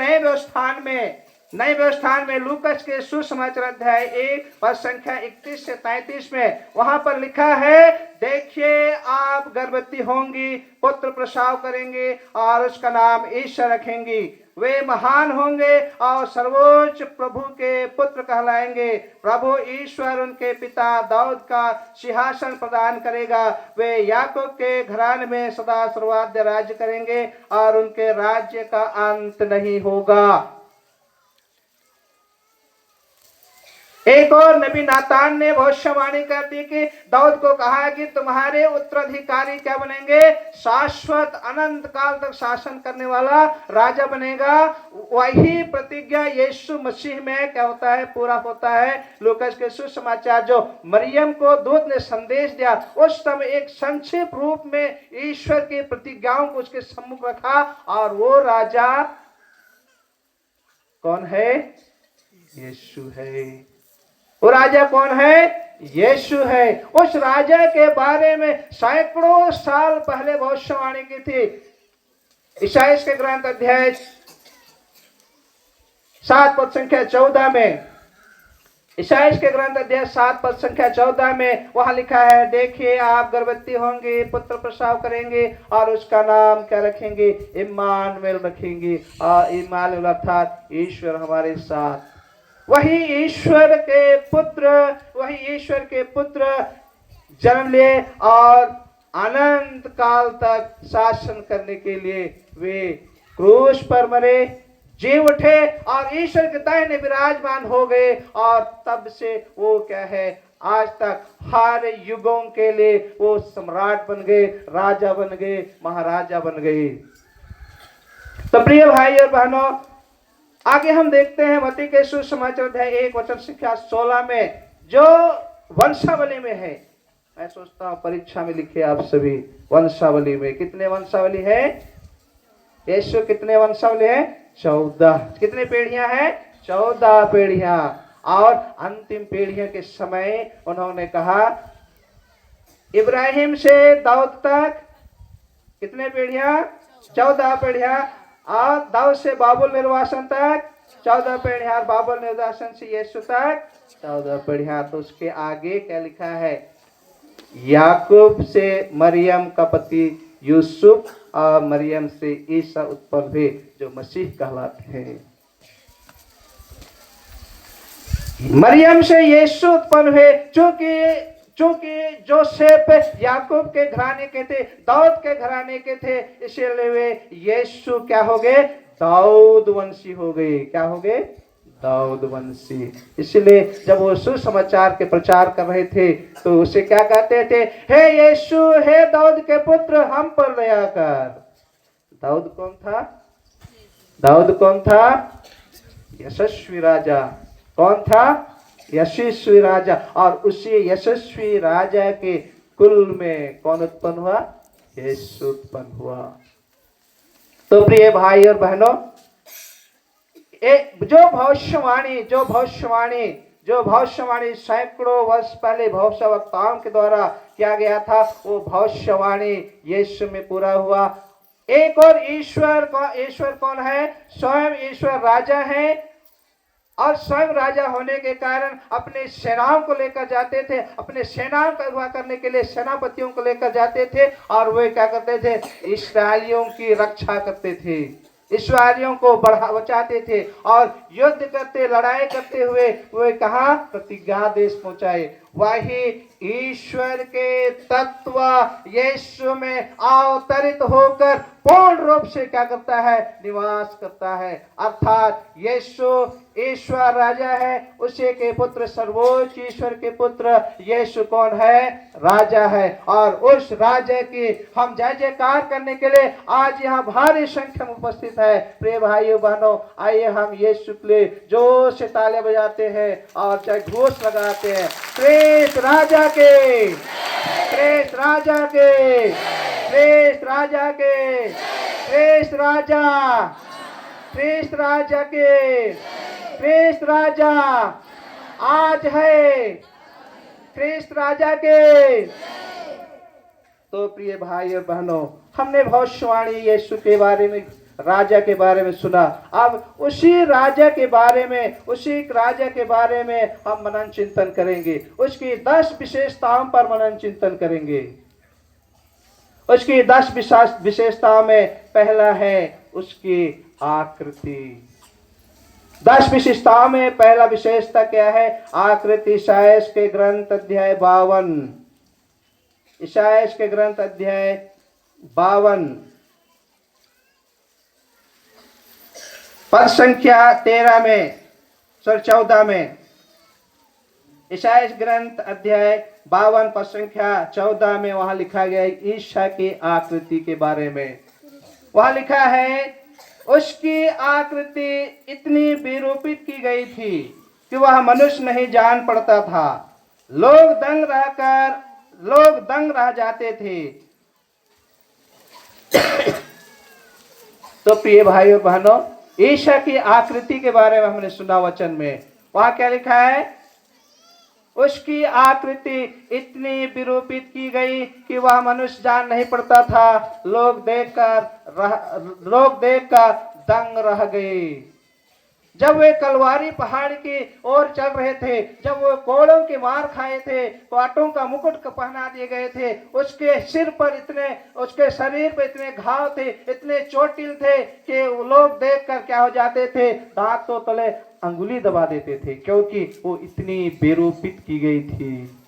नए व्यवस्थान में लूकस के सुसमाचार अध्याय 1 पद संख्या 31 से 33 में वहां पर लिखा है, देखिए आप गर्भवती होंगी, पुत्र प्रसव करेंगे और उसका नाम ईश्वर रखेंगी। वे महान होंगे और सर्वोच्च प्रभु के पुत्र कहलाएंगे। प्रभु ईश्वर उनके पिता दाऊद का सिंहासन प्रदान करेगा। वे याकूब के घराने में सदा सर्वदा राज्य करेंगे और उनके राज्य का अंत नहीं होगा। एक और नबी नातान ने भविष्यवाणी कर दी कि दाऊद को कहा कि तुम्हारे उत्तराधिकारी क्या बनेंगे, शाश्वत अनंत काल तक शासन करने वाला राजा बनेगा। वही प्रतिज्ञा यीशु मसीह में क्या होता है, पूरा होता है। लूकस के सुसमाचार जो मरियम को दूत ने संदेश दिया, उस समय एक संक्षिप्त रूप में ईश्वर की प्रतिज्ञाओं को उसके सम्मुख रखा, और वो राजा कौन है, यीशु है। वो राजा कौन है, यीशु है। उस राजा के बारे में सैकड़ों साल पहले भविष्यवाणी की थी। इशायाह के ग्रंथ अध्याय 7 पद संख्या 14 में, इशायाह के ग्रंथ अध्याय 7 पद संख्या 14 में वहां लिखा है, देखिए आप गर्भवती होंगे, पुत्र प्रसव करेंगे और उसका नाम क्या रखेंगे, इम्मानुएल रखेंगे। और इम्मानुएल अर्थात ईश्वर हमारे साथ। वही ईश्वर के पुत्र जन्म लिए और अनंत काल तक शासन करने के लिए वे क्रूस पर मरे, जी उठे और ईश्वर के दाहिने विराजमान हो गए। और तब से वो क्या है, आज तक हर युगों के लिए वो सम्राट बन गए, राजा बन गए, महाराजा बन गए। तो प्रिय भाई और बहनों, आगे हम देखते हैं मत्ती के सुसमाचार अध्याय 1 वचन संख्या 16 में जो वंशावली में है। मैं सोचता हूं परीक्षा में लिखे आप सभी, वंशावली में कितने वंशावली है, यीशु कितने वंशावली है, 14। कितने पीढ़ियां हैं, 14 पीढ़ियां। और अंतिम पीढ़ियों के समय उन्होंने कहा इब्राहिम से दाऊद तक कितने पीढ़ियां, 14 पीढ़ियां। और दाऊद से बाबुल निर्वासन तक 14 पीढ़ियां, बाबुल निर्वासन से यीशु तक 14 पीढ़ियां। तो उसके आगे क्या लिखा है, याकूब से मरियम का पति यूसुफ और मरियम से ईसा उत्पन्न हुए जो मसीह कहलाते हैं। मरियम से यीशु उत्पन्न हुए, चूंकि जोसेफ याकूब के घराने के थे, दाऊद के घराने के थे, इसलिए वे यीशु क्या हो गए, दाऊद वंशी हो गए। क्या हो गए, दाऊद वंशी। इसलिए जब वो सुसमाचार के प्रचार कर रहे थे तो उसे क्या कहते थे, हे यीशु, हे दाऊद के पुत्र, हम पर दया कर। दाऊद कौन था, दाऊद कौन था, यशस्वी राजा। कौन था, यशस्वी राजा। और उसी यशस्वी राजा के कुल में कौन उत्पन्न हुआ, यीशु उत्पन्न हुआ। तो प्रिय भाई और बहनों, जो भविष्यवाणी सैकड़ों वर्ष पहले भविष्यवक्ताओं के द्वारा किया गया था, वो भविष्यवाणी यीशु में पूरा हुआ। एक और ईश्वर कौन है, स्वयं ईश्वर राजा है। और स्वयं राजा होने के कारण अपने सेनाओं को लेकर जाते थे, अपने सेनाओं का अगुवा करने के लिए सेनापतियों को लेकर जाते थे, और वे क्या करते थे, इस्राएलियों की रक्षा करते थे, इस्राएलियों को बचाते थे। और युद्ध करते, लड़ाई करते हुए वे कहा, प्रतिज्ञा देश पहुंचाए। वही ईश्वर के तत्व यीशु में अवतरित होकर पूर्ण रूप से क्या करता है, निवास करता है। अर्थात यीशु ईश्वर राजा है, उसी के पुत्र, सर्वोच्च ईश्वर के पुत्र यीशु कौन है, राजा है। और उस राजा की हम जय जयकार करने के लिए आज यहाँ भारी संख्या में उपस्थित है। प्रिय भाइयों बहनों, आइए हम यीशु के लिए जोर से तालियां बजाते हैं और चाहे घोष लगाते हैं, प्रेस राजा के, प्रेस राजा के। क्रिस्त राजा के, क्रिस्त राजा, क्रिस्त राजा के, क्रिस्त राजा आज है, क्रिस्त राजा के। तो प्रिय भाई और बहनों, हमने भविष्यवाणी यीशु के बारे में, राजा के बारे में सुना। अब उसी राजा के बारे में, उसी राजा के बारे में हम मनन चिंतन करेंगे। उसकी 10 विशेषताओं पर मनन चिंतन करेंगे। उसकी 10 विशेषताओं में पहला है उसकी आकृति। 10 विशेषताओं में पहला विशेषता क्या है? आकृति। ईसायास के ग्रंथ अध्याय 52, ईसायास के ग्रंथ अध्याय 52 पद संख्या 13 में, 14 में। ईसायास ग्रंथ अध्याय 52 पद संख्या 14 में वहां लिखा गया है ईसा की आकृति के बारे में। वहां लिखा है उसकी आकृति इतनी विरूपित की गई थी कि वह मनुष्य नहीं जान पड़ता था। लोग दंग रह जाते थे। तो प्रिय भाई और बहनों, ईसा की आकृति के बारे में हमने सुना वचन में। वहां क्या लिखा है? उसकी आकृति इतनी विरूपित की गई कि वह मनुष्य जान नहीं पड़ता था। लोग देखकर दंग रह गए। जब वे कलवारी पहाड़ की ओर चल रहे थे, जब वो कोड़ों के मार खाए थे, पाटों का मुकुट पहना दिए गए थे, उसके सिर पर इतने, उसके शरीर पर इतने घाव थे, इतने चोटिल थे कि लोग देखकर क्या हो जाते थे? दांतों तले अंगुली दबा देते थे, क्योंकि वो इतनी बेरूपित की गई थी।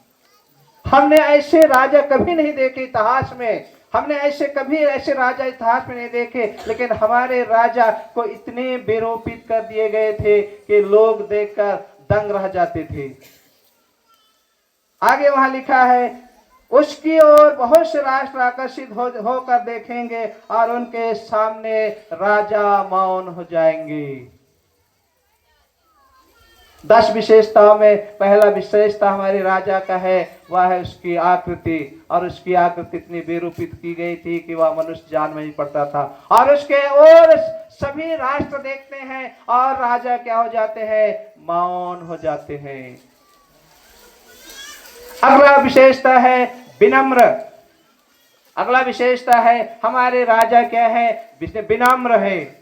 हमने ऐसे राजा कभी नहीं देखे इतिहास में। हमने ऐसे राजा इतिहास में नहीं देखे, लेकिन हमारे राजा को इतने बेरूपित कर दिए गए थे कि लोग देखकर दंग रह जाते थे। आगे वहां लिखा है उसकी ओर बहुत से राष्ट्र आकर्षित होकर देखेंगे और उनके सामने राजा मौन हो जाएंगे। 10 विशेषताओं में पहला विशेषता हमारे राजा का है, वह है उसकी आकृति। और उसकी आकृति इतनी बेरूपित की गई थी कि वह मनुष्य जान नहीं पड़ता था। और उसके और सभी राष्ट्र देखते हैं और राजा क्या हो जाते हैं? मौन हो जाते हैं। अगला विशेषता है विनम्र। अगला विशेषता है हमारे राजा क्या है? विनम्र है।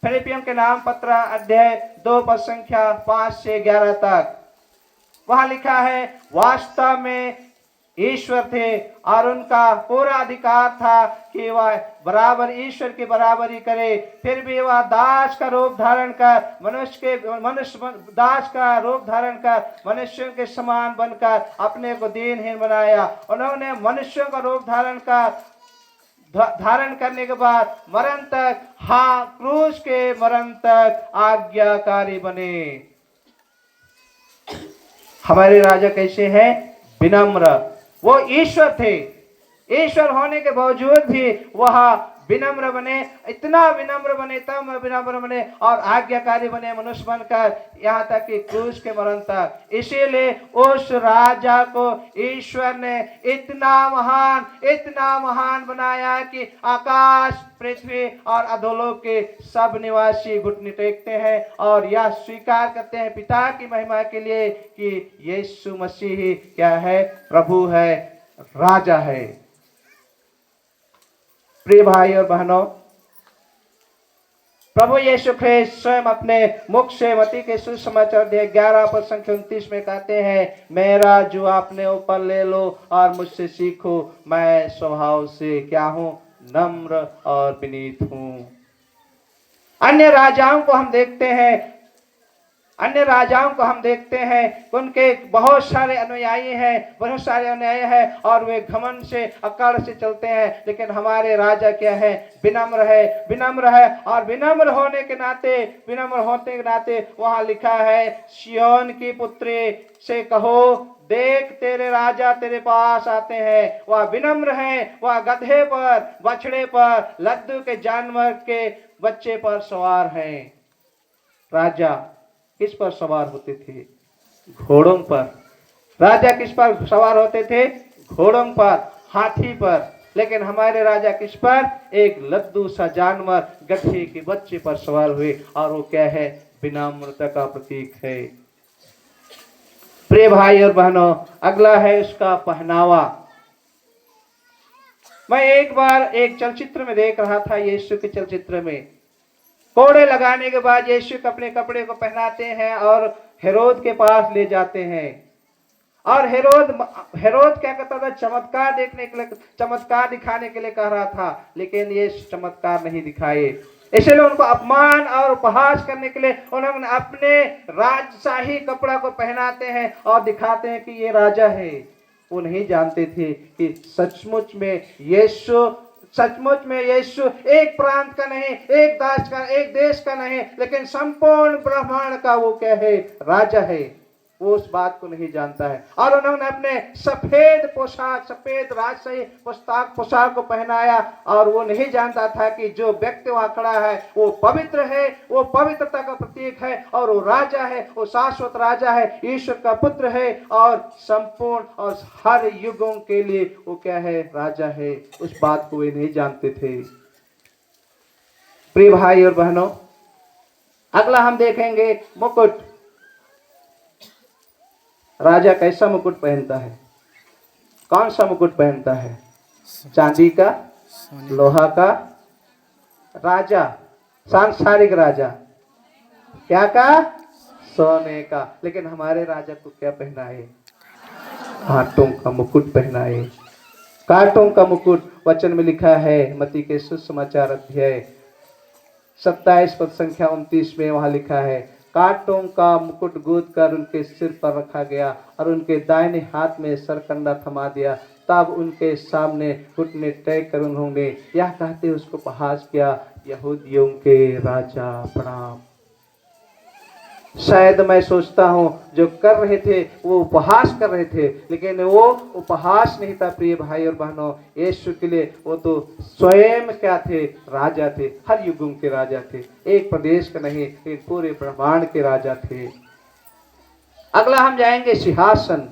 फिलिपियों के नाम पत्र अध्याय 2 पद संख्या 5 से 11 तक वहां लिखा है वास्तव में ईश्वर थे और उनका पूरा अधिकार था कि वह बराबर ईश्वर की बराबरी करे। फिर भी वह दास का रूप धारण कर मनुष्यों के समान बनकर अपने को दीनहीन बनाया। उन्होंने मनुष्यों का रूप धारण करने के बाद मरण तक, क्रूस के मरण तक आज्ञाकारी बने। हमारे राजा कैसे हैं? विनम्र। वो ईश्वर थे, ईश्वर होने के बावजूद भी वह विनम्र बने। इतना विनम्र बने, तब विनम्र बने और आज्ञाकारी बने मनुष्य बनकर, यहाँ तक कि क्रूस के मरण तक। इसीलिए उस राजा को ईश्वर ने इतना महान बनाया कि आकाश, पृथ्वी और अधोलोक के सब निवासी घुटने टेकते हैं और यह स्वीकार करते हैं पिता की महिमा के लिए कि यीशु मसीह ही क्या है? प्रभु है, राजा है। प्रिय भाई और बहनों, प्रभु यीशु ख्रिस्त स्वयं अपने मुख से मत्ती के सुसमाचार अध्याय 11 पद संख्या 29 में कहते हैं, मेरा जो अपने ऊपर ले लो और मुझसे सीखो, मैं स्वभाव से क्या हूं? नम्र और विनीत हूं। अन्य राजाओं को हम देखते हैं उनके बहुत सारे अनुयायी हैं और वे घमंड से, अकड़ से चलते हैं। लेकिन हमारे राजा क्या है? विनम्र है और विनम्र होने के नाते वहां लिखा है सिय्योन की पुत्री से कहो, देख तेरे राजा तेरे पास आते हैं। वह विनम्र है, वह गधे पर, बछड़े पर, लद्दू के जानवर के बच्चे पर सवार हैं। राजा किस पर सवार होते थे? घोड़ों पर। राजा किस पर सवार होते थे? घोड़ों पर। हाथी पर, लेकिन हमारे राजा किस पर? एक लद्दू सा जानवर गधे के बच्चे पर सवार हुए, और वो क्या है? विनम्रता का प्रतीक है। प्रिय भाई और बहनों, अगला है उसका पहनावा। मैं एक बार एक चलचित्र में देख रहा था, यीशु के चलचित्र में कोड़े लगाने के बाद यीशु को अपने कपड़े को पहनाते हैं और हेरोद के पास ले जाते हैं। और हेरोद क्या करता था? चमत्कार देखने के लिए, चमत्कार दिखाने के लिए कह रहा था, लेकिन ये चमत्कार नहीं दिखाए। इसलिए उनको अपमान और उपहास करने के लिए उन्होंने अपने राजशाही कपड़ा को पहनाते हैं और दिखाते हैं कि ये राजा है। वो नहीं जानते थे कि सचमुच में यीशु एक प्रांत का नहीं, एक देश का नहीं, लेकिन संपूर्ण ब्रह्मांड का वो क्या है? राजा है। वो उस बात को नहीं जानता है। और उन्होंने अपने सफेद राजशाही पोशाक को पहनाया, और वो नहीं जानता था कि जो व्यक्ति वहां खड़ा है वो पवित्र है, वो पवित्रता का प्रतीक है, और वो राजा है, वो शाश्वत राजा है, ईश्वर का पुत्र है, और संपूर्ण और हर युगों के लिए वो क्या है? राजा है। उस बात को वे नहीं जानते थे। प्रिय भाई और बहनों, अगला हम देखेंगे मुकुट। राजा कैसा मुकुट पहनता है? कौन सा मुकुट पहनता है? चांदी का, लोहा का? राजा, सांसारिक राजा क्या का? सोने का। लेकिन हमारे राजा को क्या पहना है? कांटों का मुकुट पहना है। कांटों का मुकुट वचन में लिखा है, मत्ती के सुसमाचार अध्याय 27 पद संख्या 29 में वहां लिखा है, कांटों का मुकुट गूंथ कर उनके सिर पर रखा गया और उनके दाहिने हाथ में सरकंडा थमा दिया। तब उनके सामने घुटने टेक कर उन्होंने यह कहते उसको उपहास किया, यहूदियों के राजा प्रणाम। शायद मैं सोचता हूं जो कर रहे थे वो उपहास कर रहे थे, लेकिन वो उपहास नहीं था। प्रिय भाई और बहनों, यीशु के लिए वो तो स्वयं क्या थे? राजा थे, हर युगों के राजा थे, एक प्रदेश का नहीं, एक पूरे ब्रह्मांड के राजा थे। अगला हम जाएंगे सिंहासन।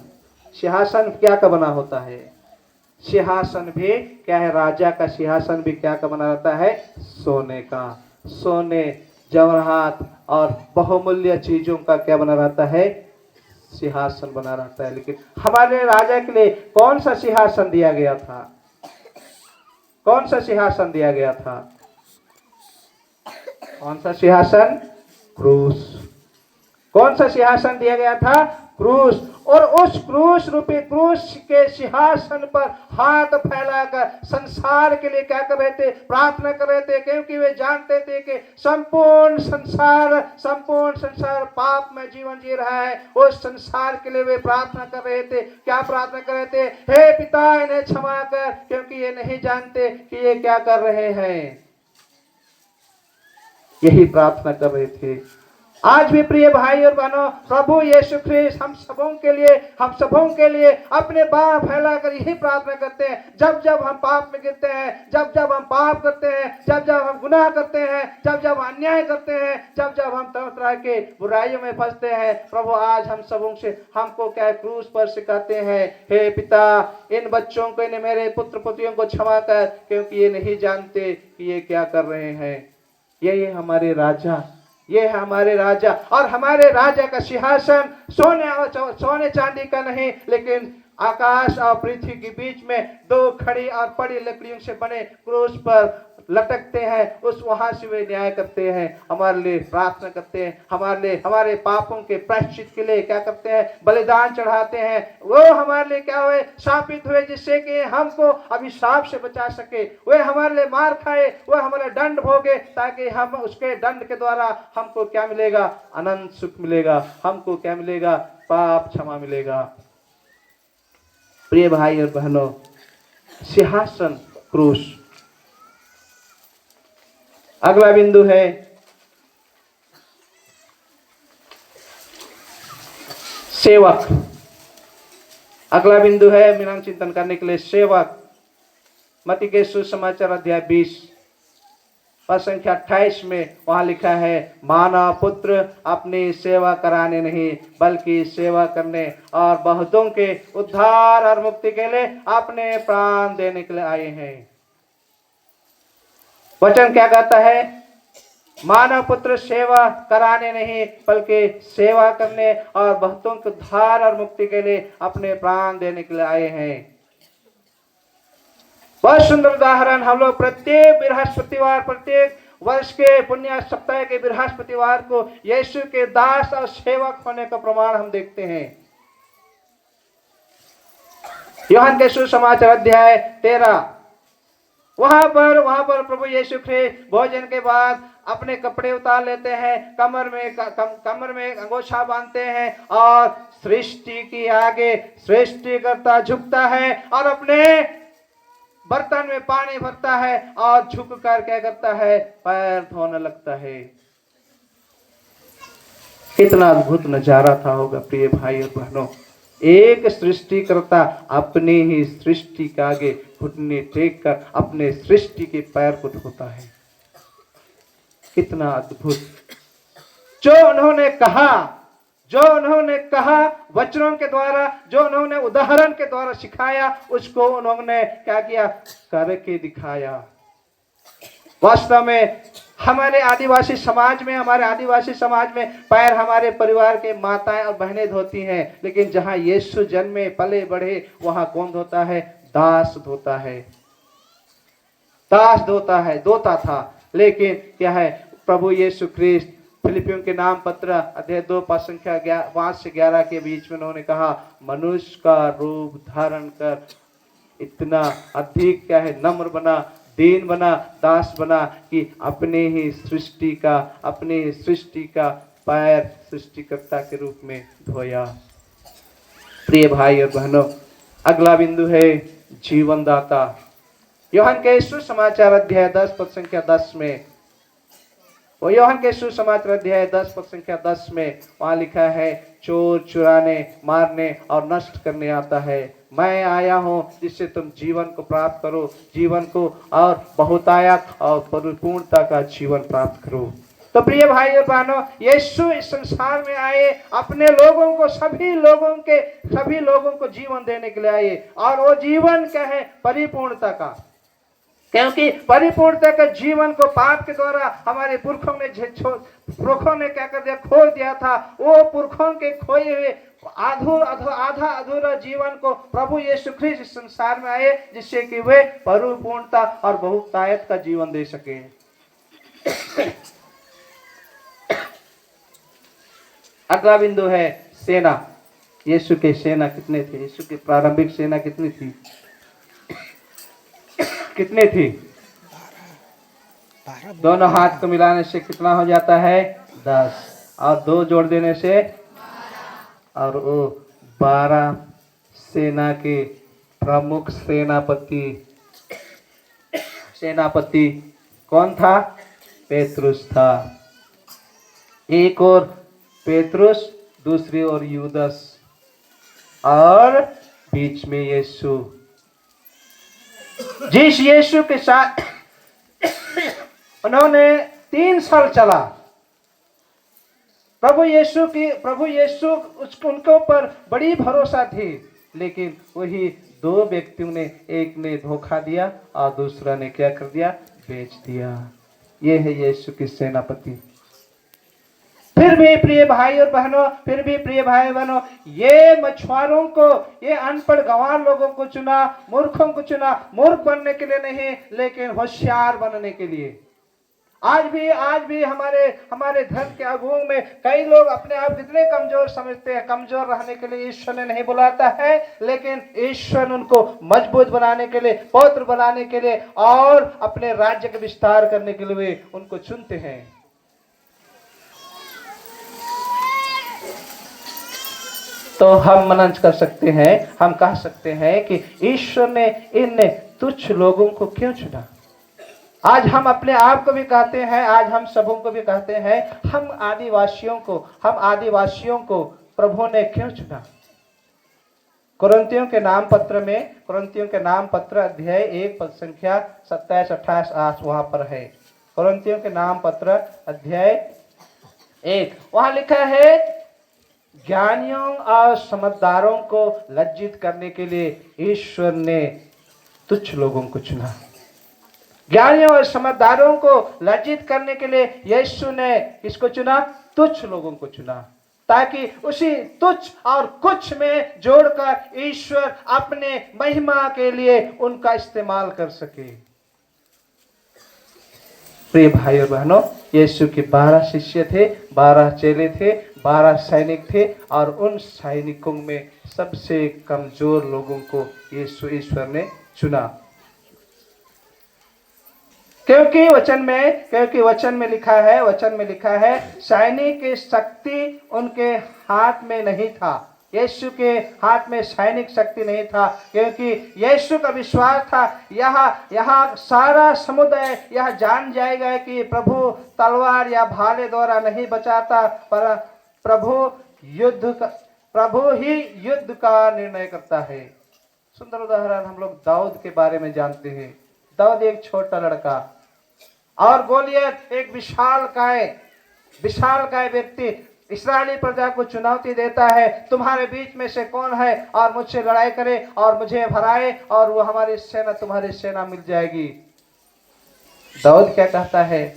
सिंहासन क्या का बना होता है? सिंहासन भी क्या है? राजा का सिंहासन भी क्या का बना रहता है? सोने का। सोने, जवाहरात और बहुमूल्य चीजों का क्या बना रहता है? सिंहासन बना रहता है। लेकिन हमारे राजा के लिए कौन सा सिंहासन दिया गया था? कौन सा सिंहासन दिया गया था? कौन सा सिंहासन? क्रूस। कौन सा सिंहासन दिया गया था? क्रूस। और उस क्रूस रूपी क्रूस के सिंहासन पर हाथ फैलाकर संसार के लिए क्या कर रहे थे? प्रार्थना कर रहे थे, क्योंकि वे जानते थे कि संपूर्ण संसार पाप में जीवन जी रहा है। उस संसार के लिए वे प्रार्थना कर रहे थे। क्या प्रार्थना कर रहे थे? हे पिता, इन्हें क्षमा कर, क्योंकि ये नहीं जानते कि ये क्या कर रहे हैं। यही प्रार्थना कर रहे थे। आज भी प्रिय भाई और बहनों, प्रभु यीशु ख्रिस्त हम सबों के लिए अपने बाह फैलाकर यही प्रार्थना करते हैं। जब जब हम पाप में गिरते हैं, जब जब हम पाप करते हैं, जब जब हम गुनाह करते हैं, जब जब अन्याय करते हैं, जब जब हम तरह तरह के बुराइयों में फंसते हैं, प्रभु आज हम सबों से हमको क्या क्रूस पर सिखाते हैं, हे पिता, इन बच्चों को, इन मेरे पुत्र पुत्रियों को क्षमा कर, क्योंकि ये नहीं जानते कि ये क्या कर रहे हैं। ये हमारे राजा, ये है हमारे राजा। और हमारे राजा का सिंहासन सोने चांदी का नहीं, लेकिन आकाश और पृथ्वी के बीच में दो खड़ी और पड़ी लकड़ियों से बने क्रूस पर लटकते हैं। उस वहां से वे न्याय करते हैं, हमारे लिए प्रार्थना करते हैं, हमारे लिए हमारे पापों के प्रायश्चित के लिए क्या करते हैं? बलिदान चढ़ाते हैं। वो हमारे लिए क्या हुए? शापित हुए, जिससे कि हमको अभिशाप से बचा सके। वे हमारे लिए मार खाए, वह हमारे दंड भोगे, ताकि हम उसके दंड के द्वारा हमको क्या मिलेगा? अनंत सुख मिलेगा। हमको क्या मिलेगा? पाप क्षमा मिलेगा। प्रिय भाई और बहनों, सिंहासन, क्रूस। अगला बिंदु है सेवक। अगला बिंदु है मिलन चिंतन करने के लिए सेवक। मत्ती के सुसमाचार अध्याय 20 पद संख्या 28 में वहां लिखा है, मानव पुत्र अपनी सेवा कराने नहीं बल्कि सेवा करने और बहुतों के उद्धार और मुक्ति के लिए अपने प्राण देने के लिए आए हैं। वचन क्या कहता है? मानव पुत्र सेवा कराने नहीं बल्कि सेवा करने और बहुतों के उद्धार और मुक्ति के लिए अपने प्राण देने के लिए आए हैं। बहुत सुंदर उदाहरण हम लोग प्रत्येक बृहस्पतिवार, प्रत्येक वर्ष के पुण्य सप्ताह के बृहस्पतिवार को यीशु के दास और सेवक होने का प्रमाण हम देखते हैं। यूहन्ना के सुसमाचार अध्याय 13 वहां पर प्रभु यीशु ख्रिस्त भोजन के बाद अपने कपड़े उतार लेते हैं, कमर में अंगोछा बांधते हैं और सृष्टि की आगे सृष्टिकर्ता झुकता है और अपने बर्तन में पानी भरता है और झुक कर क्या करता है? पैर धोने लगता है। कितना अद्भुत नजारा था होगा प्रिय भाई और बहनों। एक सृष्टिकर्ता अपने ही सृष्टि के आगे घुटने टेक कर अपने सृष्टि के पैर को धोता है। कितना अद्भुत! जो उन्होंने कहा वचनों के द्वारा, जो उन्होंने उदाहरण के द्वारा सिखाया, उसको उन्होंने क्या किया? करके दिखाया। वास्तव में हमारे आदिवासी समाज में पैर हमारे परिवार के माताएं और बहनें धोती हैं, लेकिन जहां यीशु जन्मे पले बढ़े वहां कौन धोता है? दास धोता है। दास धोता था। लेकिन क्या है? प्रभु यीशु ख्रिस्त फिलिपियों के नाम पत्र अध्याय 2 पद संख्या 5 से 11 के बीच में उन्होंने कहा, मनुष्य का रूप धारण कर इतना अधिक क्या है? नम्र बना, दीन बना, दास बना कि अपने ही सृष्टि का पैर सृष्टिकर्ता के रूप में धोया। प्रिय भाई और बहनों, अगला बिंदु है जीवनदाता। यूहन्ना के सुसमाचार अध्याय 10 पद संख्या 10 में, यूहन्ना के सुसमाचार अध्याय 10 पद संख्या 10 में वहां लिखा है, चोर चुराने, मारने और नष्ट करने आता है, मैं आया हूं जिससे तुम जीवन को प्राप्त करो, जीवन को और बहुतायत और परिपूर्णता का जीवन प्राप्त करो। तो प्रिय भाई और बहनों, यीशु इस संसार में आए अपने लोगों को, सभी लोगों को जीवन देने के लिए आए, और वो जीवन क्या है? परिपूर्णता का। क्योंकि परिपूर्णता का जीवन को पाप के द्वारा हमारे पुरखों ने क्या कर दिया? खो दिया था। वो पुरखों के खोए हुए आधा अधूरा जीवन को प्रभु यीशु ख्रिस्त इस संसार में आए, जिससे कि वे परिपूर्णता और बहुतायत का जीवन दे सके। अगला बिंदु है सेना। यीशु के सेना कितने थे? यीशु की प्रारंभिक सेना कितनी थी? दोनों हाथ को मिलाने से कितना हो जाता है? 10, और 2 जोड़ देने से, और वो 12 सेना के प्रमुख सेनापति कौन था? पेतरुस था। एक और पेतरुस, दूसरी ओर यूदस, और बीच में यीशु। जिस यीशु के साथ उन्होंने 3 साल चला, प्रभु यीशु उनके ऊपर बड़ी भरोसा थी, लेकिन वही 2 व्यक्तियों ने, एक ने धोखा दिया और दूसरा ने क्या कर दिया? बेच दिया। ये है यीशु की सेनापति। फिर भी प्रिय भाई और बहनों, ये मछुआरों को, ये अनपढ़ गंवार लोगों को चुना, मूर्खों को चुना, मूर्ख बनने के लिए नहीं, लेकिन होशियार बनने के लिए। आज भी हमारे धर्म के अगुओं में कई लोग अपने आप कितने कमजोर समझते हैं। कमजोर रहने के लिए ईश्वर ने नहीं बुलाता है, लेकिन ईश्वर उनको मजबूत बनाने के लिए, पवित्र बनाने के लिए और अपने राज्य का विस्तार करने के लिए उनको चुनते हैं। तो हम मनन कर सकते हैं, हम कह सकते हैं कि ईश्वर ने इन तुच्छ लोगों को क्यों चुना। आज हम अपने आप को भी कहते हैं, आज हम सबों को भी कहते हैं, हम आदिवासियों को प्रभु ने क्यों चुना। कुरिन्थियों के नाम पत्र अध्याय 1 पद संख्या 27-28 वहां पर है। कुरिन्थियों के नाम पत्र अध्याय 1, वहां लिखा है ज्ञानियों और समझदारों को लज्जित करने के लिए ईश्वर ने तुच्छ लोगों को चुना। ज्ञानियों और समझदारों को लज्जित करने के लिए यीशु ने किसको चुना? तुच्छ लोगों को चुना, ताकि उसी तुच्छ और कुछ में जोड़कर ईश्वर अपने महिमा के लिए उनका इस्तेमाल कर सके। प्रिय भाई और बहनों, यीशु के 12 शिष्य थे, 12 चेले थे, 12 सैनिक थे, और उन सैनिकों में सबसे कमजोर लोगों को यीशु ईश्वर ने चुना। क्योंकि वचन में लिखा है सैनिक की शक्ति उनके हाथ में नहीं था। यीशु के हाथ में सैनिक शक्ति नहीं था, क्योंकि यीशु का विश्वास था यहाँ सारा समुदाय यह जान जाएगा कि प्रभु तलवार या भाले द्वारा नहीं बचाता, पर प्रभु ही युद्ध का निर्णय करता है। सुंदर उदाहरण हम लोग दाऊद के बारे में जानते हैं। दाऊद एक छोटा लड़का और गोलियत एक विशालकाय व्यक्ति इस्राएली प्रजा को चुनौती देता है, तुम्हारे बीच में से कौन है और मुझसे लड़ाई करे और मुझे हराए और वो हमारी सेना तुम्हारी सेना मिल जाएगी। दाऊद क्या कहता है?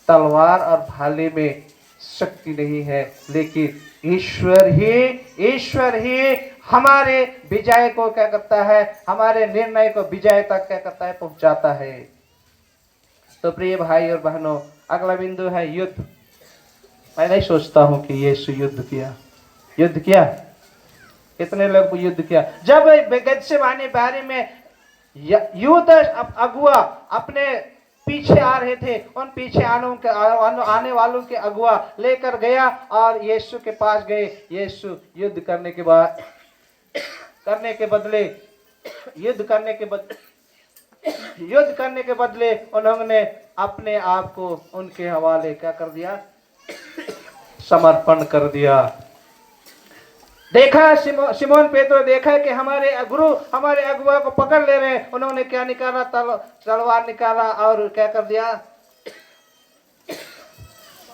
तलवार और भाले में शक्ति नहीं है, लेकिन ईश्वर ही हमारे विजय को क्या करता है, हमारे निर्णय को विजय तक क्या करता है, पहुंचाता है। तो प्रिय भाई और बहनों, अगला बिंदु है युद्ध। मैं नहीं सोचता हूं कि यीशु युद्ध किया। कितने लोग युद्ध किया? जब गेत्सेमानी बारी में युद्ध अगुआ अपने पीछे आ रहे थे, उन पीछे आने वालों के अगुआ लेकर गया और यीशु के पास गए। यीशु युद्ध करने के बदले उन्होंने अपने आप को उनके हवाले क्या कर दिया? समर्पण कर दिया। देखा सिमोन पेट्रो देखा कि हमारे अगुआ को पकड़ ले रहे हैं। उन्होंने क्या निकाला? तलवार निकाला और क्या कर दिया?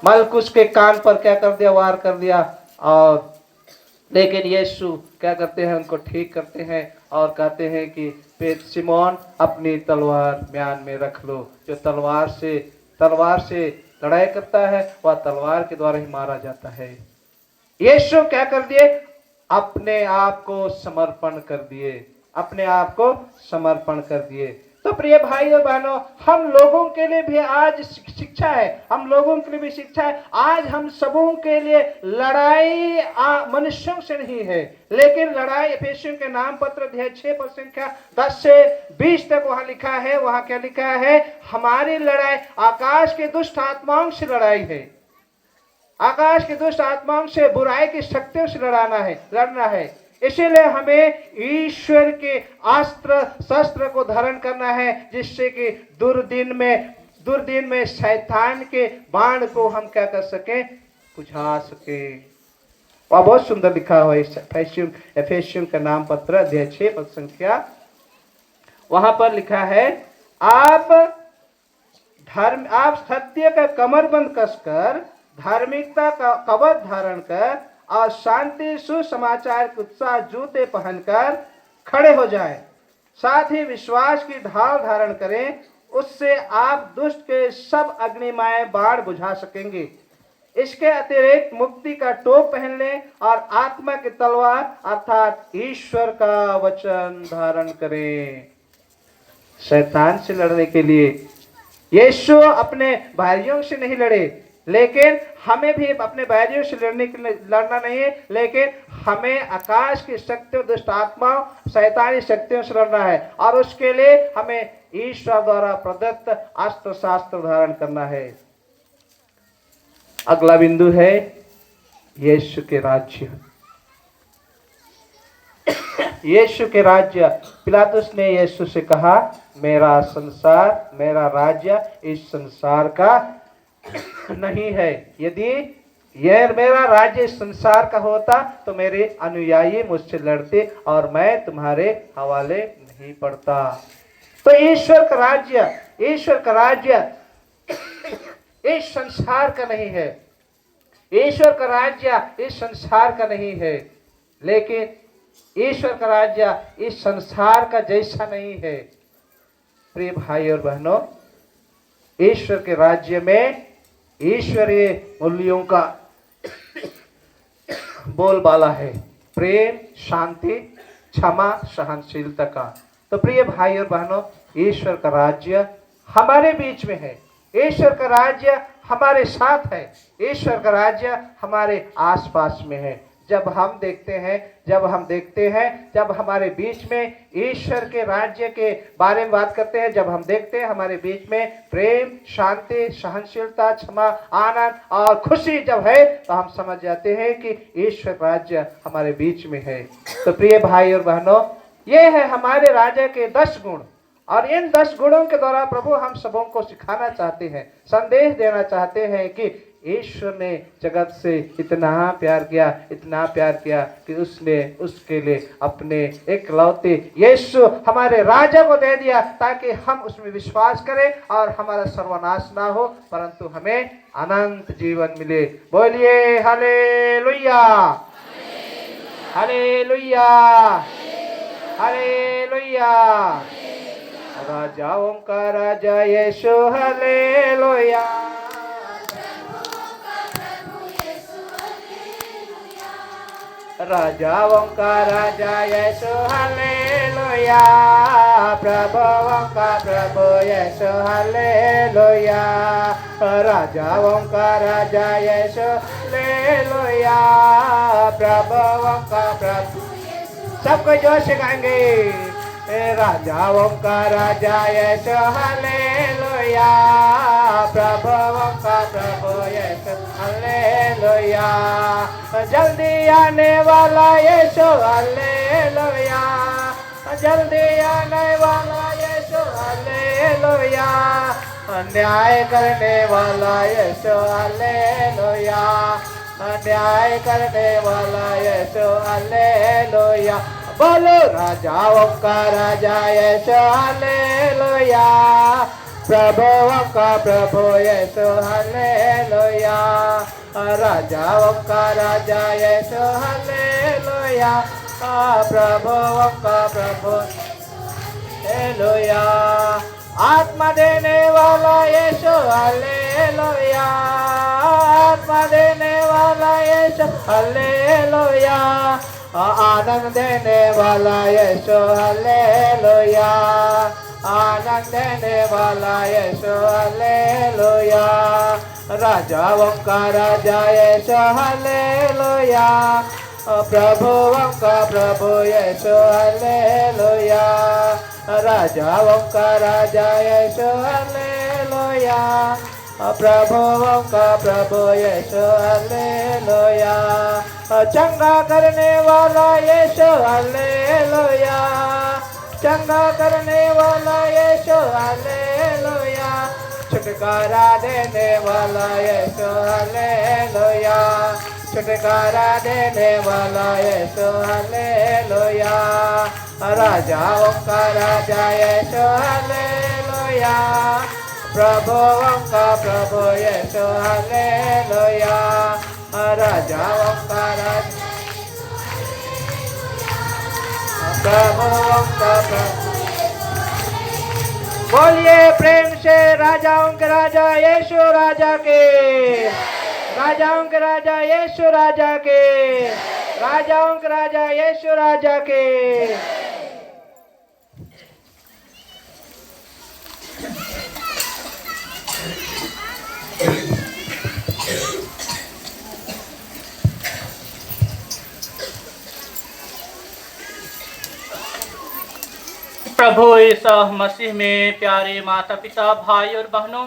मलकुस के कान पर क्या कर दिया? वार कर दिया। और लेकिन यीशु क्या करते हैं? उनको ठीक करते हैं और कहते हैं कि सिमोन अपनी तलवार म्यान में रख लो। जो तलवार से लड़ाई करता है वह तलवार के द्वारा ही मारा जाता है। यीशु क्या कर दिए? अपने आप को समर्पण कर दिए। तो प्रिय भाई और बहनों, हम लोगों के लिए भी आज शिक्षा है। आज हम सबों के लिए लड़ाई मनुष्यों से नहीं है, लेकिन लड़ाई एफेसियों के नाम पत्र अध्याय 6 पद संख्या 10 से 20 तक वहां लिखा है। वहां क्या लिखा है? हमारी लड़ाई आकाश के दुष्ट आत्माओं से लड़ाई है। आकाश के दुष्ट आत्माओं से, बुराई की शक्तियों से लड़ना है। इसीलिए हमें ईश्वर के अस्त्र शस्त्र को धारण करना है, जिससे कि दुर्दिन में शैतान के बाण को हम क्या कर सके? बुझा सके। और बहुत सुंदर लिखा हुआ है एफेसियों का नाम पत्र अध्याय 6 पद संख्या, वहां पर लिखा है आप सत्य का कमरबंद कसकर, धार्मिकता का कवच धारण कर और शांति सुसमाचार के उत्साह जूते पहनकर खड़े हो जाएं। साथ ही विश्वास की ढाल धारण करें, उससे आप दुष्ट के सब अग्निमय बाण बुझा सकेंगे। इसके अतिरिक्त मुक्ति का टोप पहन लें और आत्मा की तलवार अर्थात ईश्वर का वचन धारण करें। शैतान से लड़ने के लिए यीशु अपने भाइयों से नहीं लड़े, लेकिन हमें भी अपने बैरियों से लड़ना नहीं है, लेकिन हमें आकाश की शक्तियों, दुष्ट आत्माओं, शैतानी शक्तियों से लड़ना है। और उसके लिए हमें ईश्वर द्वारा प्रदत्त अस्त्र शास्त्र धारण करना है। अगला बिंदु है यीशु के राज्य। यीशु के राज्य। पिलातुस ने यीशु से कहा, मेरा राज्य इस संसार का नहीं है। यदि यह मेरा राज्य संसार का होता तो मेरे अनुयायी मुझसे लड़ते और मैं तुम्हारे हवाले नहीं पड़ता। तो ईश्वर का राज्य इस संसार का नहीं है, ईश्वर का राज्य इस संसार का नहीं है, लेकिन ईश्वर का राज्य इस संसार का जैसा नहीं है। प्रिय भाई और बहनों, ईश्वर के राज्य में ईश्वरीय मूल्यों का बोलबाला है, प्रेम, शांति, क्षमा, सहनशीलता का। तो प्रिय भाई और बहनों, ईश्वर का राज्य हमारे बीच में है, ईश्वर का राज्य हमारे साथ है, ईश्वर का राज्य हमारे आसपास में है। जब हम देखते हैं जब हमारे बीच में ईश्वर के राज्य के बारे में बात करते हैं, जब हम देखते हैं हमारे बीच में प्रेम, शांति, सहनशीलता, क्षमा, आनंद और खुशी जब है, तो हम समझ जाते हैं कि ईश्वर राज्य हमारे बीच में है। तो प्रिय भाई और बहनों, ये है हमारे राजा के 10 गुण, और इन 10 गुणों के द्वारा प्रभु हम सबों को सिखाना चाहते हैं, संदेश देना चाहते हैं कि ईश्वर ने जगत से इतना प्यार किया कि उसने उसके लिए अपने एकलौते यीशु हमारे राजा को दे दिया, ताकि हम उसमें विश्वास करें और हमारा सर्वनाश ना हो, परंतु हमें अनंत जीवन मिले। बोलिए हालेलुया, हालेलुया, हालेलुया। राजाओं का राजा यीशु, हालेलुया। राजाओं का राजा यीशु, हालेलुया। प्रभुओं का प्रभु यीशु, हालेलुया। राजाओं का राजा यीशु, हालेलुया। प्रभुओं का प्रभु, सबको जोर से गाएंगे। राजाओं का राजा यीशु, हालेलुया। प्रभुओं का प्रभु यीशु, हालेलुया। जल्दी आने वाला यीशु, हालेलुया। जल्दी आने वाला यीशु, हालेलुया। न्याय करने वाला यीशु, हालेलुया। न्याय करने वाला यीशु, हालेलुया। बोलो राजाओं का राजा यीशु, हालेलुया। प्रभुओं का प्रभु यीशु, हालेलुया। राजाओं का राजा यीशु, हालेलुया। प्रभुओं का प्रभु, हालेलुया। आत्मा देने वाला यीशु, हालेलुया। आत्मा देने वाला यीशु, हालेलुया। आनंद देने वाला यीशु, हालेलुया। आनंद देने वाला यीशु, हालेलुया। राजाओं का राजा यीशु, हालेलुया। प्रभुओं का प्रभु यीशु, हालेलुया। राजाओं का राजा यीशु, हालेलुया। प्रभुओं का प्रभु यीशु, हालेलुया। चंगा करने वाला यीशु, हालेलुया। चंगा करने वाला यीशु, हालेलुया। छुटकारा देने वाला यीशु, हालेलुया। छुटकारा देने वाला यीशु, हालेलुया। राजाओं का राजा यीशु, हालेलुया। प्रभुओं का प्रभु यीशु, हालेलुया। राजाओं का राजा, प्रभुओं का प्रभु। बोलिए प्रेम से राजाओं के राजा यीशु राजा के, राजाओं के राजा यीशु राजा के, राजाओं के राजा यीशु राजा के। प्रभु यीशु मसीह में प्यारे माता पिता, भाई और बहनों,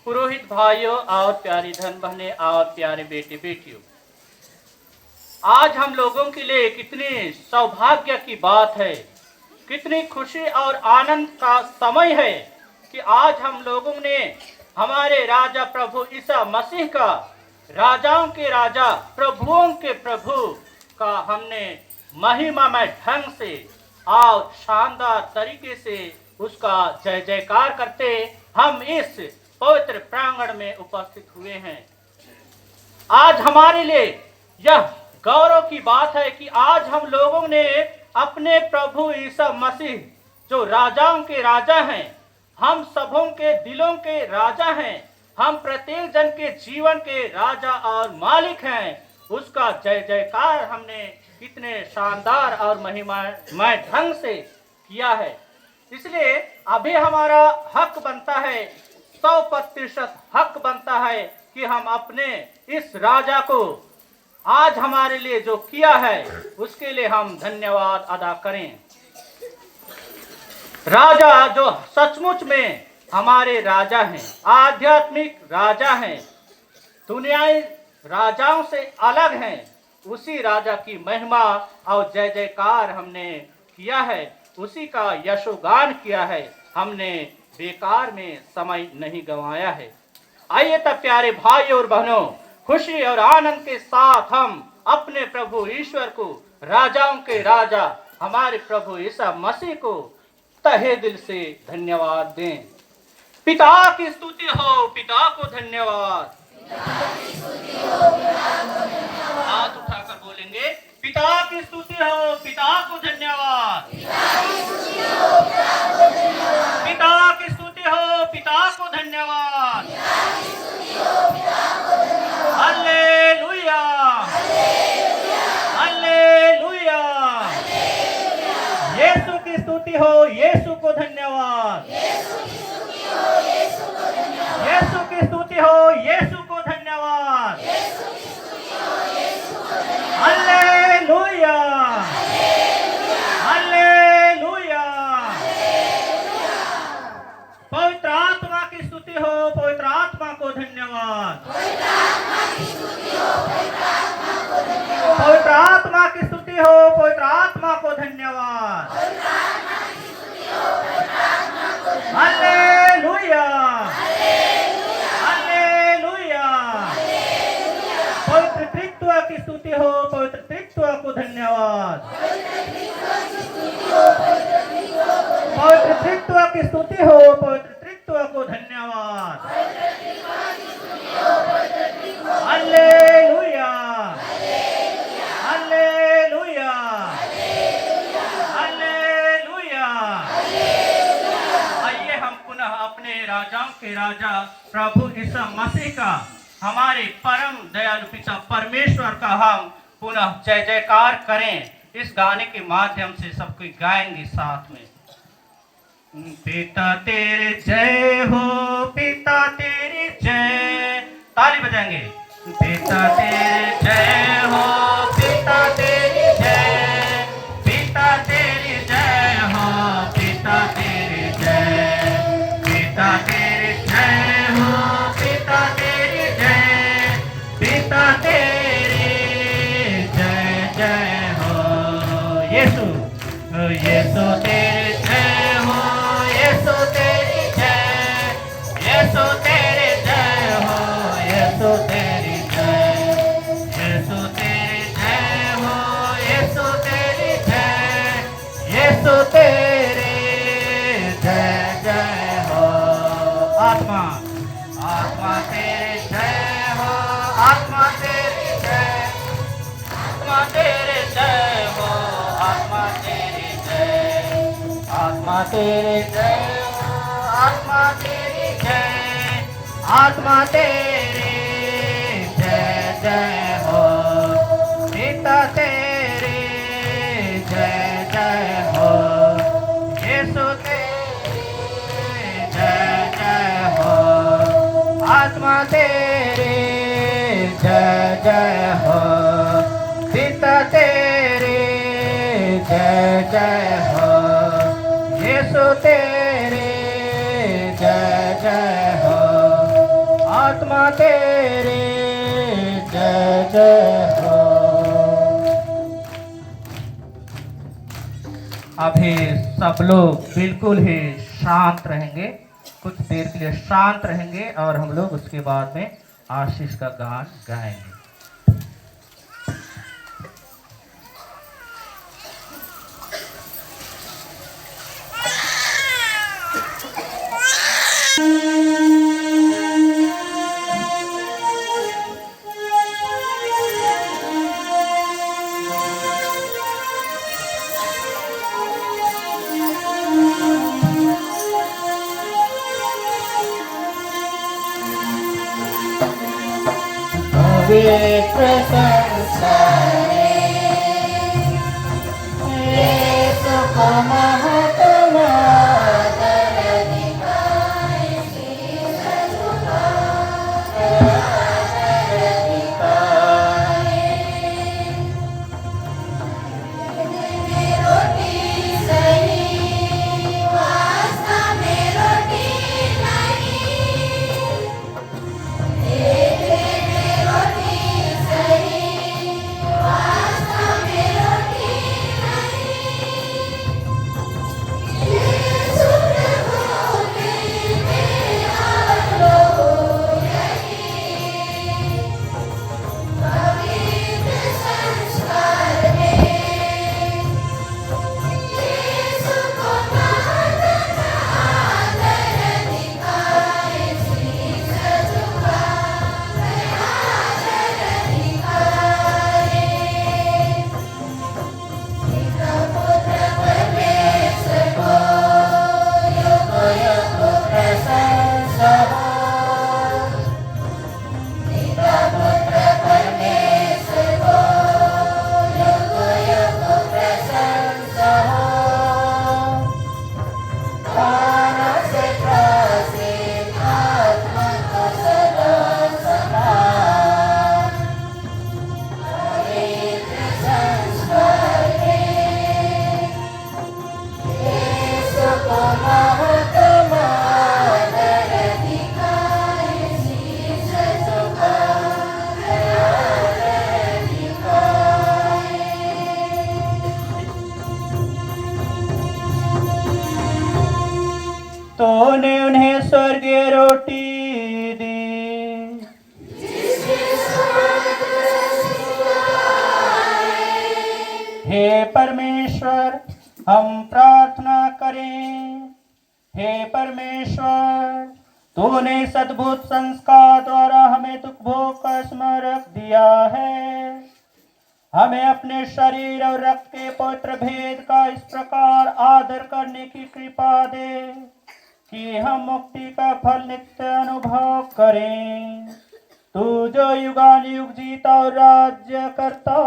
पुरोहित भाइयों और प्यारी धन बहने और प्यारे बेटे बेटियों, आज हम लोगों के लिए कितनी सौभाग्य की बात है, कितनी खुशी और आनंद का समय है कि आज हम लोगों ने हमारे राजा प्रभु ईसा मसीह का, राजाओं के राजा, प्रभुओं के प्रभु का हमने महिमामय ढंग से और शानदार तरीके से उसका जय जयकार करते हम इस पवित्र प्रांगण में उपस्थित हुए हैं। आज हमारे लिए यह गौरव की बात है कि आज हम लोगों ने अपने प्रभु यीशु मसीह जो राजाओं के राजा हैं, हम सबों के दिलों के राजा हैं, हम प्रत्येक जन के जीवन के राजा और मालिक हैं, उसका जय जयकार हमने कितने शानदार और महिमामय ढंग से किया है। इसलिए अभी हमारा हक बनता है, 100% हक बनता है कि हम अपने इस राजा को आज हमारे लिए जो किया है उसके लिए हम धन्यवाद अदा करें। राजा जो सचमुच में हमारे राजा हैं, आध्यात्मिक राजा हैं, दुनियाई राजाओं से अलग हैं, उसी राजा की महिमा और जय जयकार हमने किया है, उसी का यशोगान किया है, हमने बेकार में समय नहीं गंवाया है। आइए तब प्यारे भाई और बहनों, खुशी और आनंद के साथ हम अपने प्रभु ईश्वर को, राजाओं के राजा हमारे प्रभु यीशु मसीह को तहे दिल से धन्यवाद दें। पिता की स्तुति हो, पिता को धन्यवाद। हाथ उठाकर बोलेंगे, पिता की स्तुति हो, पिता को धन्यवाद। पिता की स्तुति हो, पिता को धन्यवाद। Hallelujah, hallelujah. यीशु की स्तुति हो, यीशु को धन्यवाद। यीशु की स्तुति हो, यीशु को धन्यवाद। Hallelujah, hallelujah. पवित्र आत्मा की स्तुति हो, पवित्र आत्मा को धन्यवाद। पवित्र आत्मा की स्तुति हो, पवित्र आत्मा को धन्यवाद। Hallelujah, hallelujah. पवित्र त्रित्व की स्तुति हो, पवित्र त्रित्व को धन्यवाद। पवित्र त्रित्व की स्तुति हो, पवित्र त्रित्व को धन्यवाद। Hallelujah, hallelujah, hallelujah. आइए हम पुनः अपने राजाओं के राजा प्रभु यीशु मसीह का, हमारे परम दयालु पिता परमेश्वर का हम पुनः जय जयकार करें। इस गाने के माध्यम से सब कोई गाएंगे साथ में। पिता तेरे जय हो, पिता तेरी जय, ताली बजाएंगे। पिता तेरे जय हो, पिता तेरी जय, पिता तेरी जय हो, पिता तेरी जय, पिता तेरी जय हो, पिता तेरी जय, पिता तेरी जय जय हो। यीशु, यीशु तेरी जय हो, यीशु तेरी जय, यीशु तेरी जय हो, यीशु तेरी जय, यीशु तेरी जय हो, यीशु तेरी जय, यीशु तेरी जय जय हो। आत्मा, आत्मा तेरी जय हो, आत्मा तेरी जय, आत्मा तेरी जय हो, आत्मा तेरी जय, आत्मा तेरी जय हो, आत्मा तेरी जय, आत्मा तेरी जय जय हो। पिता तेरी जय जय हो, यीशु तेरी जय जय हो, आत्मा तेरी जय जय हो। पिता तेरी जय जय हो, यीशु तेरी जय जय हो, आत्मा तेरी जय जय हो। अभी सब लोग बिल्कुल ही शांत रहेंगे, कुछ देर के लिए शांत रहेंगे और हम लोग उसके बाद में आशीष का गान गाएंगे। पवित्र संस्कार में यीशु को महत्व आदर दिखाए, शीश झुकाए, आदर दिखाए। रोटी सही वास्ता में रोटी नहीं, रोटी सही वास्ता में रोटी तूने उन्हें स्वर्गीय रोटी दी। हे परमेश्वर, हम प्रार्थना करें। हे परमेश्वर, तूने इस अद्भुत संस्कार द्वारा हमें दुख भोग का स्मारक दिया है। हमें अपने शरीर और रक्त के पवित्र भेद का इस प्रकार आदर करने की कृपा दे कि हम मुक्ति का फल नित्य अनुभव करें। तू जो युगानुयुग जीता और राज्य करता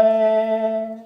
है।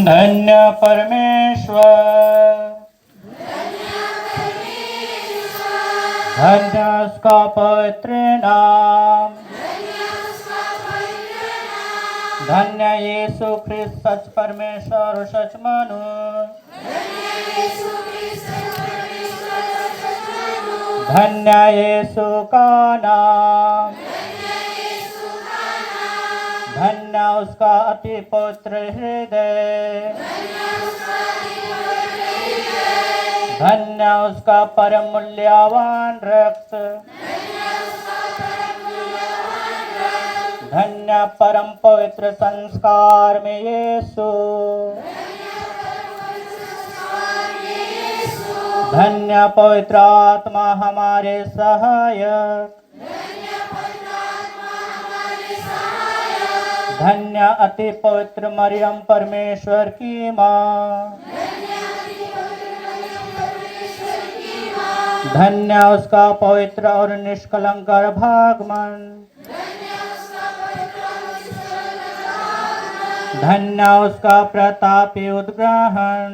धन्य परमेश्वर, धन्य उसका पवित्र नाम, धन्य यीशु ख्रिस्त सच परमेश्वर और सच मनुष्य, धन्य यीशु का नाम, धन्य उसका अति पवित्र हृदय, धन्य उसका परम मूल्यवान रक्त, धन्य परम पवित्र संस्कार में यीशु, धन्य पवित्र आत्मा हमारे सहायक, धन्य अति पवित्र मरियम परमेश्वर की माँ, धन्य उसका पवित्र और निष्कलंक गर्भागमन, धन्य उसका प्रतापी उद्ग्रहण,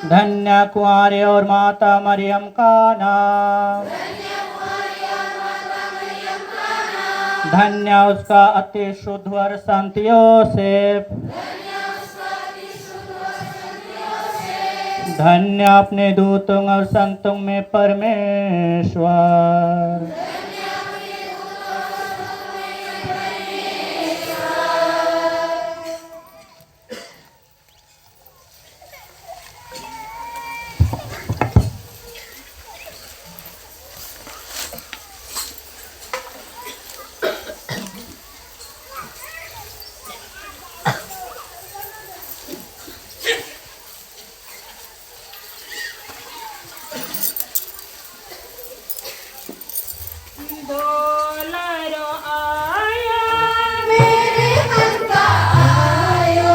धन्य कुंवारी और माता मरियम का नाम, धन्य उसका अति शुद्ध वर संत योसेफ, धन्य अपने दूतों और संतों में परमेश्वर। मेरे मन का आयो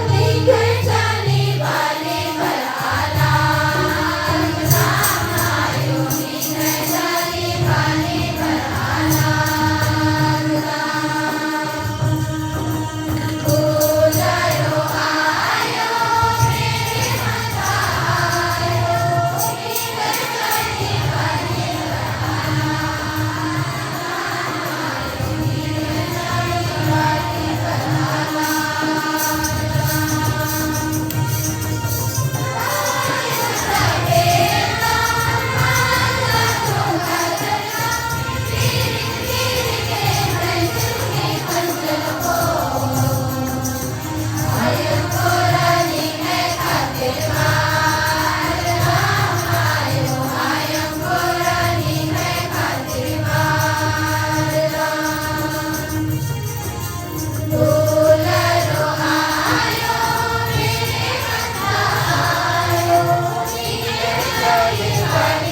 निकल जाने वाले बरहाना राम आयो निकल जाने वाले बरहाना बोलो आयो मेरे मन का आयो निकल जाने वाले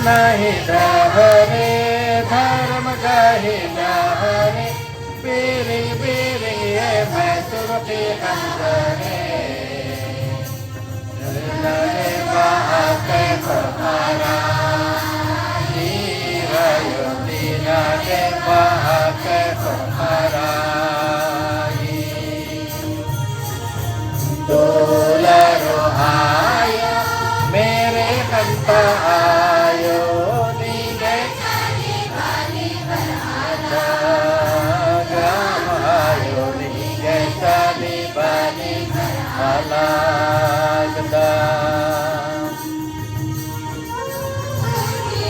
नहीं डहरे धर्म गहे लहरे बेरे बेरे मैं सुरते अंदरे लगे बाके हमारा नीरायो नीरा के बाके हमारा डोलरो आयो मेरे कंता आयो नीगे ग्राम आयो नीगे साली बानी अलगदा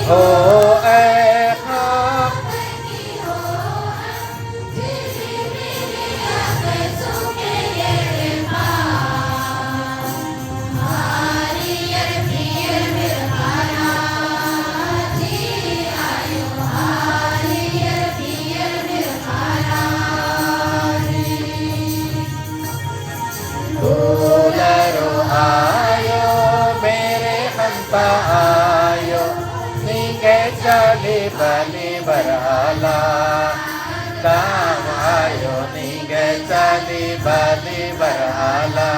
हो डोलरो आयो मेरे हंता आयो नीगे चली बली बरहाला काम आयो नीगे चली बली बरहाला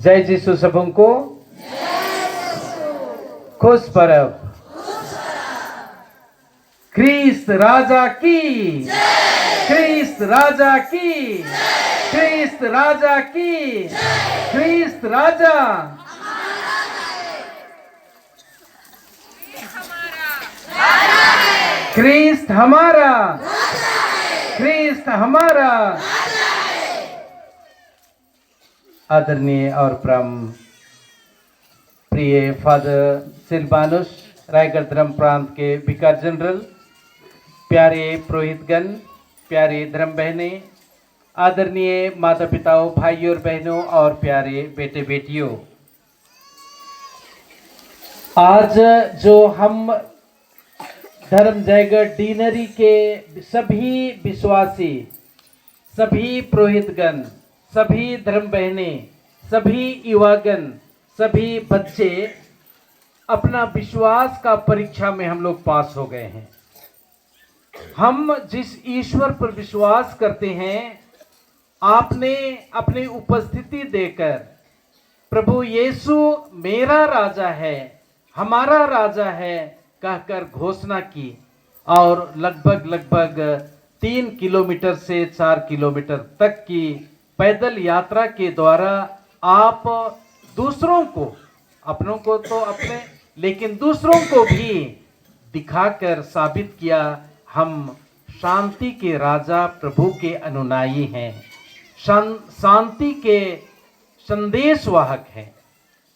जय जीसु सबों को खुश पर्व ख्रीस्त राजा की ख्रीस्त राजा की ख्रीस्त राजा की ख्रीस्त राजा ख्रीस्त हमारा ख्रीस्त हमारा। आदरणीय और परम प्रिय फादर सिल्वानुस रायगढ़ धर्म प्रांत के विकार जनरल, प्यारे पुरोहितगण, प्यारे धर्म बहनें, आदरणीय माता पिताओं, भाइयों और बहनों और प्यारे बेटे बेटियों, आज जो हम धर्म जयगढ़ डीनरी के सभी विश्वासी, सभी पुरोहितगण, सभी धर्म बहनें, सभी युवागण, सभी बच्चे अपना विश्वास का परीक्षा में हम लोग पास हो गए हैं। हम जिस ईश्वर पर विश्वास करते हैं, आपने अपनी उपस्थिति देकर प्रभु यीशु मेरा राजा है, हमारा राजा है कहकर घोषणा की और लगभग 3 किलोमीटर से 4 किलोमीटर तक की पैदल यात्रा के द्वारा आप दूसरों को, अपनों को तो अपने, लेकिन दूसरों को भी दिखाकर साबित किया हम शांति के राजा प्रभु के अनुयायी हैं, शांति के संदेशवाहक हैं।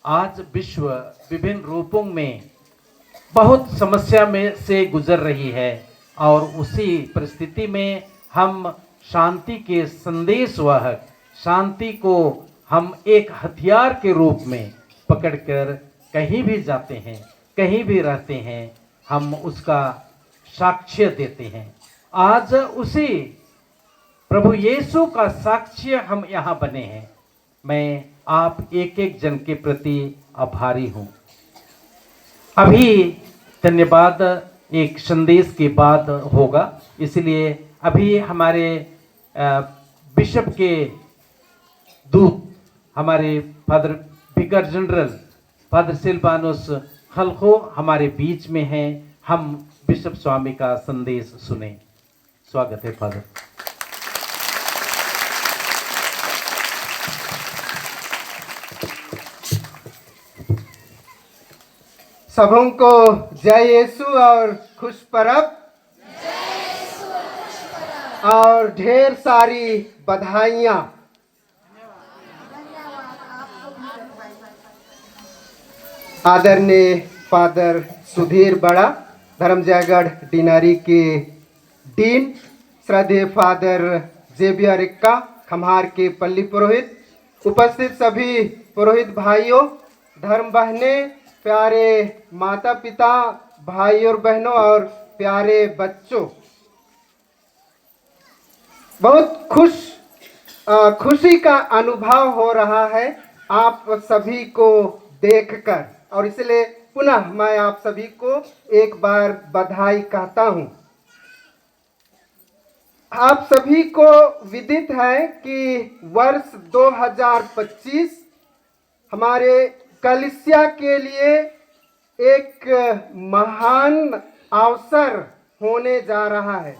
आज विश्व विभिन्न रूपों में बहुत समस्या में से गुजर रही है और उसी परिस्थिति में हम शांति के संदेशवाहक, शांति को हम एक हथियार के रूप में पकड़कर कहीं भी जाते हैं, कहीं भी रहते हैं, हम उसका साक्ष्य देते हैं। आज उसी प्रभु यीशु का साक्ष्य हम यहाँ बने हैं। मैं आप एक एक जन के प्रति आभारी हूँ। अभी धन्यवाद एक संदेश के बाद होगा, इसलिए अभी हमारे बिशप के दूत, हमारे फादर विकार जनरल फादर सिल्वानोस खलखो हमारे बीच में हैं। हम बिशप स्वामी का संदेश सुने। स्वागत है फादर। सबों को जय यीशु और खुश परब और ढेर सारी बधाइयाँ। आदरणीय फादर सुधीर बड़ा, धर्मजयगढ़ डिनारी के डीन, श्रद्धेय फादर जेवियर इक्का, खम्हार के पल्ली पुरोहित, उपस्थित सभी पुरोहित भाइयों, धर्म बहनें, प्यारे माता पिता, भाई और बहनों और प्यारे बच्चों, बहुत खुशी का अनुभव हो रहा है आप सभी को देखकर, और इसलिए पुनः मैं आप सभी को एक बार बधाई कहता हूं। आप सभी को विदित है कि वर्ष 2025 हमारे कलीसिया के लिए एक महान अवसर होने जा रहा है।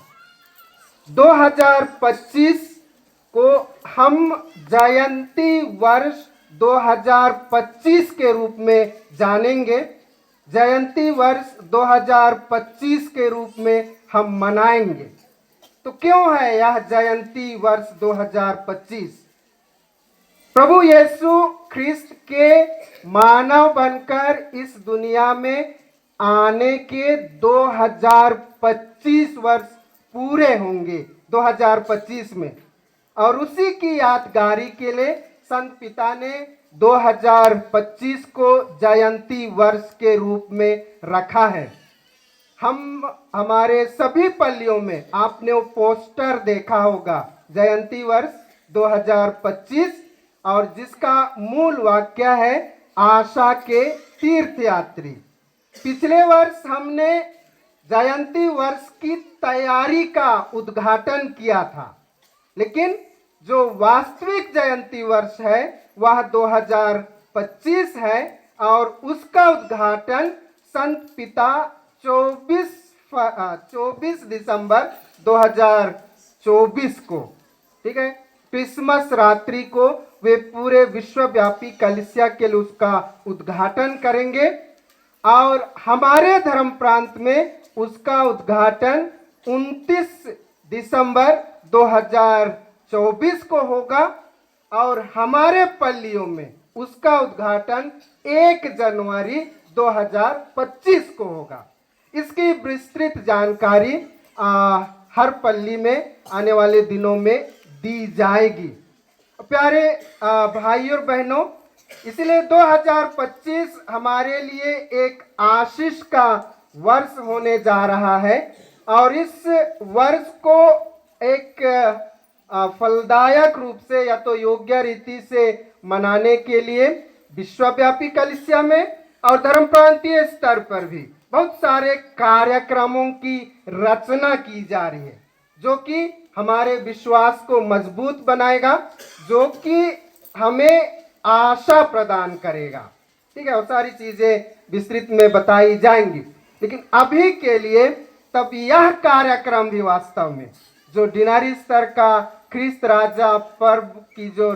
2025 को हम जयंती वर्ष 2025 के रूप में जानेंगे। जयंती वर्ष 2025 के रूप में हम मनाएंगे। तो क्यों है यह जयंती वर्ष 2025? प्रभु यीशु ख्रिस्त के मानव बनकर इस दुनिया में आने के 2025 वर्ष पूरे होंगे 2025 में, और उसी की यादगारी के लिए संत पिता ने 2025 को जयंती वर्ष के रूप में रखा है। हम हमारे सभी पल्लियों में आपने वो पोस्टर देखा होगा, जयंती वर्ष 2025, और जिसका मूल वाक्य है आशा के तीर्थयात्री। पिछले वर्ष हमने जयंती वर्ष की तैयारी का उद्घाटन किया था, लेकिन जो वास्तविक जयंती वर्ष है वह 2025 है, और उसका उद्घाटन संत पिता 24 दिसंबर 2024 को, ठीक है, क्रिसमस रात्रि को वे पूरे विश्वव्यापी कलीसिया के लिए उसका उद्घाटन करेंगे, और हमारे धर्म प्रांत में उसका उद्घाटन 29 दिसंबर 2024 को होगा, और हमारे पल्लियों में उसका उद्घाटन 1 जनवरी 2025 को होगा। इसकी विस्तृत जानकारी हर पल्ली में आने वाले दिनों में दी जाएगी। प्यारे भाई और बहनों, इसलिए 2025 हमारे लिए एक आशीष का वर्ष होने जा रहा है, और इस वर्ष को एक फलदायक रूप से या तो योग्य रीति से मनाने के लिए विश्वव्यापी कलीसिया में और धर्म प्रांतीय स्तर पर भी बहुत सारे कार्यक्रमों की रचना की जा रही है, जो कि हमारे विश्वास को मजबूत बनाएगा, जो कि हमें आशा प्रदान करेगा। ठीक है, वो सारी चीजें विस्तृत में बताई जाएंगी, लेकिन अभी के लिए तब यह कार्यक्रम भी वास्तव में जो डिनारी स्तर का ख्रिस्त राजा पर्व की जो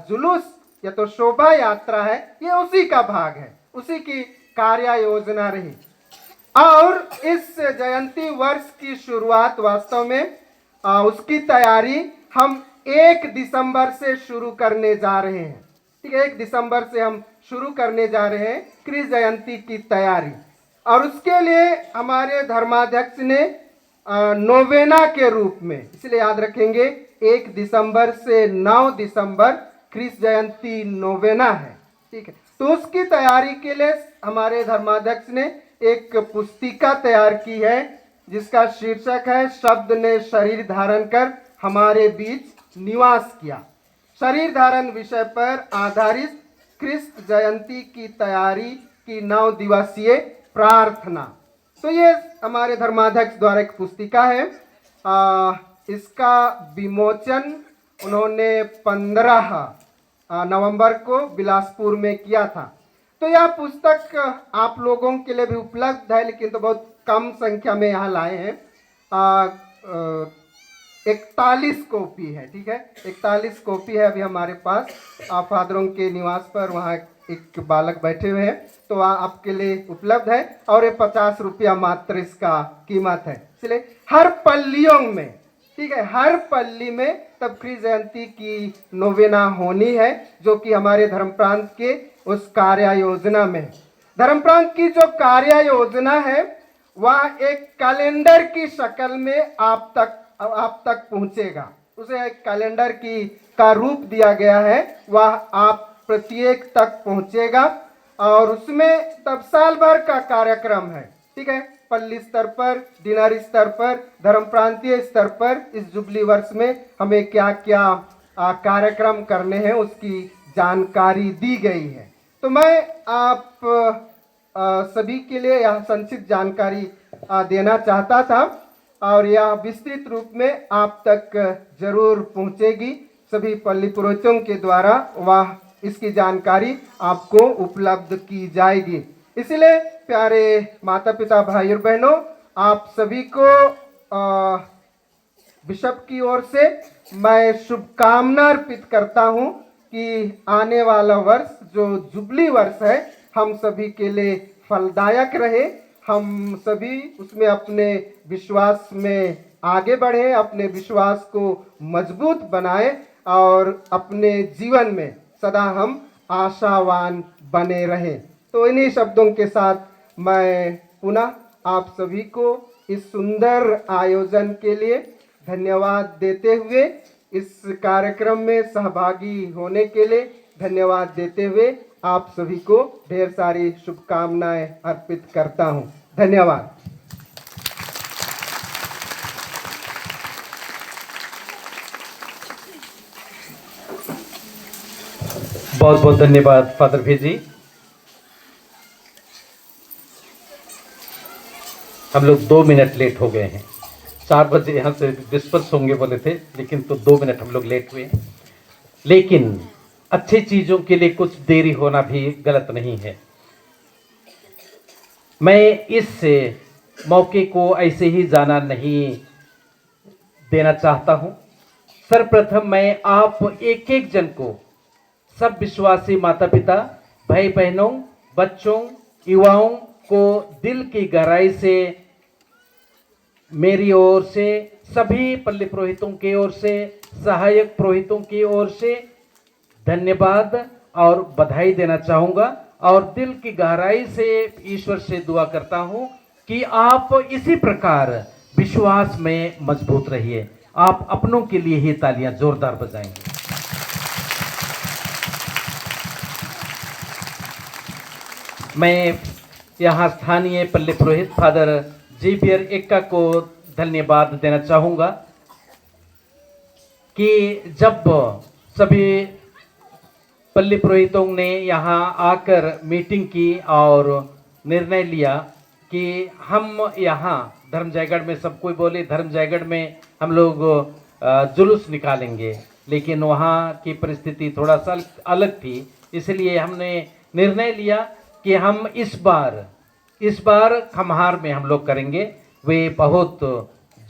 जुलूस या तो शोभा यात्रा है, ये उसी का भाग है, उसी की कार्य योजना रही। और इस जयंती वर्ष की शुरुआत वास्तव में उसकी तैयारी हम 1 दिसंबर से शुरू करने जा रहे हैं। ठीक है, 1 दिसंबर से हम शुरू करने जा रहे हैं क्रिस जयंती की तैयारी, और उसके लिए हमारे धर्माध्यक्ष ने नोवेना के रूप में, इसलिए याद रखेंगे 1 दिसंबर से 9 दिसंबर क्रिस जयंती नोवेना है। ठीक है, तो उसकी तैयारी के लिए हमारे धर्माध्यक्ष ने एक पुस्तिका तैयार की है, जिसका शीर्षक है शब्द ने शरीर धारण कर हमारे बीच निवास किया। शरीर धारण विषय पर आधारित क्रिस्त जयंती की तैयारी की 9 दिवसीय प्रार्थना। तो ये हमारे धर्माध्यक्ष द्वारा एक पुस्तिका है। इसका विमोचन उन्होंने 15 नवंबर को बिलासपुर में किया था। तो यह पुस्तक आप लोगों के लिए भी उपलब्ध है, लेकिन तो बहुत कम संख्या में यहाँ लाए हैं। 41 कॉपी है। ठीक है, 41 कॉपी है अभी हमारे पास फादरों के निवास पर, वहाँ एक बालक बैठे हुए हैं, तो वहाँ आपके लिए उपलब्ध है, और ये 50 रुपया मात्र इसका कीमत है। इसलिए हर पल्लियों में, ठीक है, हर पल्ली में तब क्रिस जयंती की नोवेना होनी है, जो कि हमारे धर्म प्रांत के उस कार्य योजना में, धर्म प्रांत की जो कार्य योजना है वह एक कैलेंडर की शक्ल में आप तक पहुंचेगा। उसे एक कैलेंडर का रूप दिया गया है, वह आप प्रत्येक तक पहुंचेगा, और उसमें तब साल भर का कार्यक्रम है। ठीक है, पल्ली स्तर पर, डिनारी स्तर पर, धर्म प्रांतीय स्तर पर इस जुबली वर्ष में हमें क्या क्या कार्यक्रम करने हैं उसकी जानकारी दी गई है। तो मैं आप सभी के लिए यह संक्षिप्त जानकारी देना चाहता था, और यह विस्तृत रूप में आप तक जरूर पहुंचेगी। सभी पल्ली पुरोहितों के द्वारा वह इसकी जानकारी आपको उपलब्ध की जाएगी। इसलिए प्यारे माता पिता भाई और बहनों, आप सभी को बिशप की ओर से मैं शुभकामना अर्पित करता हूं कि आने वाला वर्ष जो जुबली वर्ष है हम सभी के लिए फलदायक रहे, हम सभी उसमें अपने विश्वास में आगे बढ़े, अपने विश्वास को मजबूत बनाए, और अपने जीवन में सदा हम आशावान बने रहें। तो इन्हीं शब्दों के साथ मैं पुनः आप सभी को इस सुंदर आयोजन के लिए धन्यवाद देते हुए, इस कार्यक्रम में सहभागी होने के लिए धन्यवाद देते हुए आप सभी को ढेर सारी शुभकामनाएं अर्पित करता हूं। धन्यवाद। बहुत बहुत धन्यवाद फादर भेजी। हम लोग 2 मिनट लेट हो गए हैं। 4 बजे यहाँ से डिस्पर्स होंगे बोले थे, लेकिन तो 2 मिनट हम लोग लेट हुए। लेकिन अच्छी चीज़ों के लिए कुछ देरी होना भी गलत नहीं है। मैं इस मौके को ऐसे ही जाना नहीं देना चाहता हूँ। सर्वप्रथम मैं आप एक एक जन को, सब विश्वासी माता पिता, भाई बहनों, बच्चों, युवाओं को दिल की गहराई से मेरी ओर से, सभी पल्ली पुरोहितों की ओर से, सहायक पुरोहितों की ओर से धन्यवाद और बधाई देना चाहूँगा, और दिल की गहराई से ईश्वर से दुआ करता हूँ कि आप इसी प्रकार विश्वास में मजबूत रहिए। आप अपनों के लिए ही तालियां जोरदार बजाएंगे। मैं यहाँ स्थानीय पल्ली पुरोहित फादर जेवियर एक्का को धन्यवाद देना चाहूँगा कि जब सभी पल्ली पुरोहितों ने यहाँ आकर मीटिंग की और निर्णय लिया कि हम यहाँ धर्म जयगढ़ में, सब कोई बोले धर्म जयगढ़ में हम लोग जुलूस निकालेंगे, लेकिन वहाँ की परिस्थिति थोड़ा सा अलग थी। इसलिए हमने निर्णय लिया कि हम इस बार खम्हार में हम लोग करेंगे। वे बहुत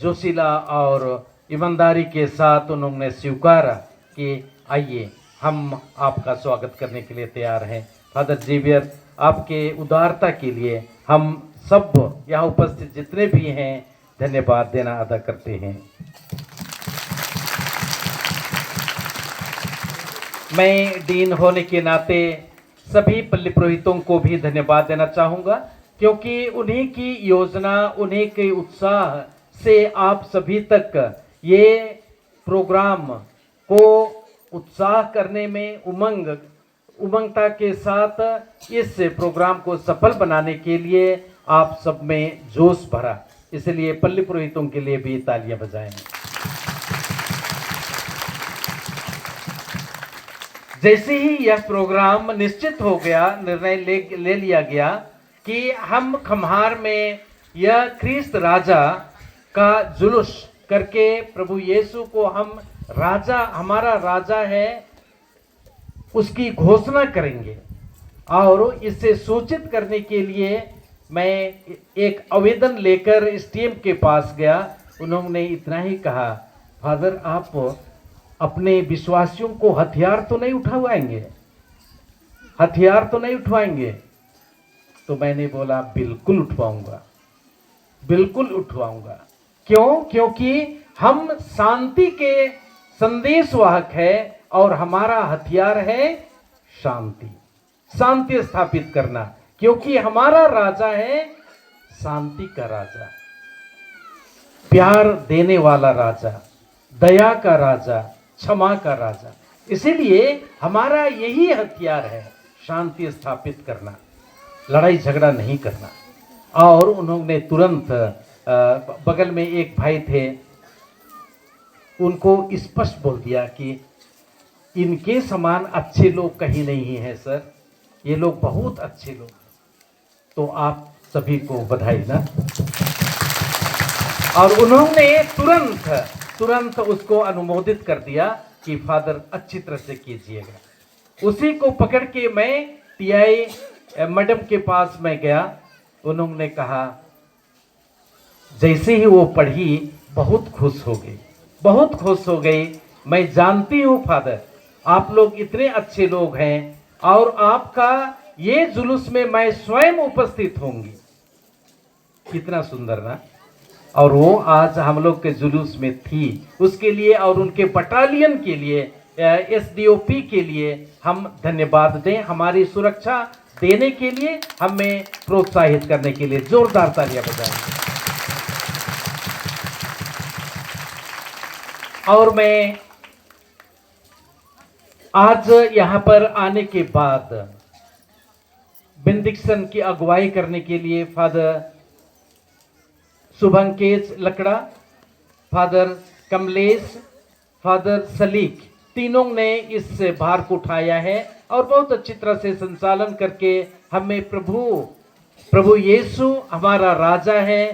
जोशीला और ईमानदारी के साथ उन्होंने स्वीकारा कि आइए हम आपका स्वागत करने के लिए तैयार हैं। फादर जेवियर, आपके उदारता के लिए हम सब यहाँ उपस्थित जितने भी हैं धन्यवाद देना अदा करते हैं। मैं डीन होने के नाते सभी पल्ली पुरोहितों को भी धन्यवाद देना चाहूँगा, क्योंकि उन्हीं की योजना, उन्हीं के उत्साह से आप सभी तक ये प्रोग्राम को उत्साह करने में उमंगता के साथ इस प्रोग्राम को सफल बनाने के लिए आप सब में जोश भरा। इसलिए पल्ली पुरोहितों के लिए भी तालियां बजाएं। जैसे ही यह प्रोग्राम निश्चित हो गया, निर्णय ले लिया गया कि हम खम्हार में यह ख्रीस्त राजा का जुलूस करके प्रभु यीशु को हम राजा, हमारा राजा है, उसकी घोषणा करेंगे। और इससे सूचित करने के लिए मैं एक आवेदन लेकर एसडीएम के पास गया। उन्होंने इतना ही कहा, फादर आप अपने विश्वासियों को हथियार तो नहीं उठवाएंगे, हथियार तो नहीं उठवाएंगे? तो मैंने बोला बिल्कुल उठवाऊंगा, बिल्कुल उठवाऊंगा। क्यों? क्योंकि हम शांति के संदेशवाहक है और हमारा हथियार है शांति, शांति स्थापित करना, क्योंकि हमारा राजा है शांति का राजा, प्यार देने वाला राजा, दया का राजा, क्षमा का राजा। इसीलिए हमारा यही हथियार है, शांति स्थापित करना, लड़ाई झगड़ा नहीं करना। और उन्होंने तुरंत बगल में एक भाई थे, उनको स्पष्ट बोल दिया कि इनके समान अच्छे लोग कहीं नहीं हैं सर, ये लोग बहुत अच्छे लोग हैं। तो आप सभी को बधाई ना। और उन्होंने तुरंत उसको अनुमोदित कर दिया कि फादर अच्छी तरह से कीजिएगा। उसी को पकड़ के मैं टीआई मैडम के पास में गया। उन्होंने कहा, जैसे ही वो पढ़ी बहुत खुश हो गई, बहुत खुश हो गई। मैं जानती हूँ फादर आप लोग इतने अच्छे लोग हैं और आपका ये जुलूस में मैं स्वयं उपस्थित होंगी। कितना सुंदर ना। और वो आज हम लोग के जुलूस में थी, उसके लिए और उनके बटालियन के लिए, एसडीओपी के लिए हम धन्यवाद दें। हमारी सुरक्षा देने के लिए, हमें प्रोत्साहित करने के लिए जोरदार तालियां बजाएं। और मैं आज यहाँ पर आने के बाद बेनेडिक्शन की अगुवाई करने के लिए फादर शुभंकेश लकड़ा, फादर कमलेश, फादर सलीक, तीनों ने इस भार को उठाया है और बहुत अच्छी तरह से संचालन करके हमें प्रभु यीशु हमारा राजा है,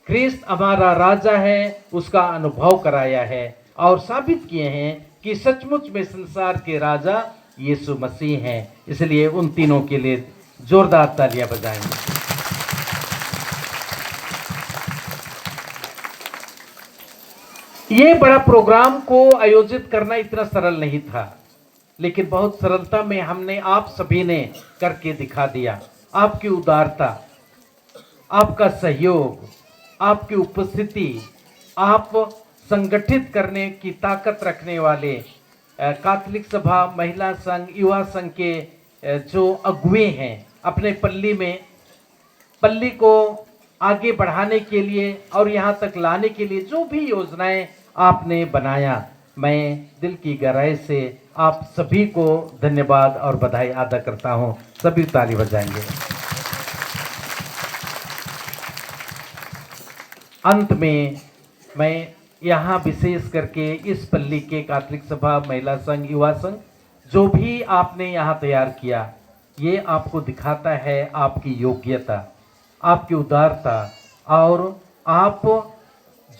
ख्रिस्त हमारा राजा है, उसका अनुभव कराया है और साबित किए हैं कि सचमुच में संसार के राजा यीशु मसीह हैं। इसलिए उन तीनों के लिए जोरदार तालियां बजाएंगे। ये बड़ा प्रोग्राम को आयोजित करना इतना सरल नहीं था, लेकिन बहुत सरलता में हमने आप सभी ने करके दिखा दिया। आपकी उदारता, आपका सहयोग, आपकी उपस्थिति, आप संगठित करने की ताकत रखने वाले कैथोलिक सभा, महिला संघ, युवा संघ के जो अगुवे हैं, अपने पल्ली को आगे बढ़ाने के लिए और यहाँ तक लाने के लिए जो भी योजनाएं आपने बनाया, मैं दिल की गहराई से आप सभी को धन्यवाद और बधाई अदा करता हूं। सभी ताली बजाएंगे। अंत में मैं यहाँ विशेष करके इस पल्ली के कैथोलिक सभा, महिला संघ, युवा संघ जो भी आपने यहाँ तैयार किया, ये आपको दिखाता है आपकी योग्यता, आपकी उदारता, और आप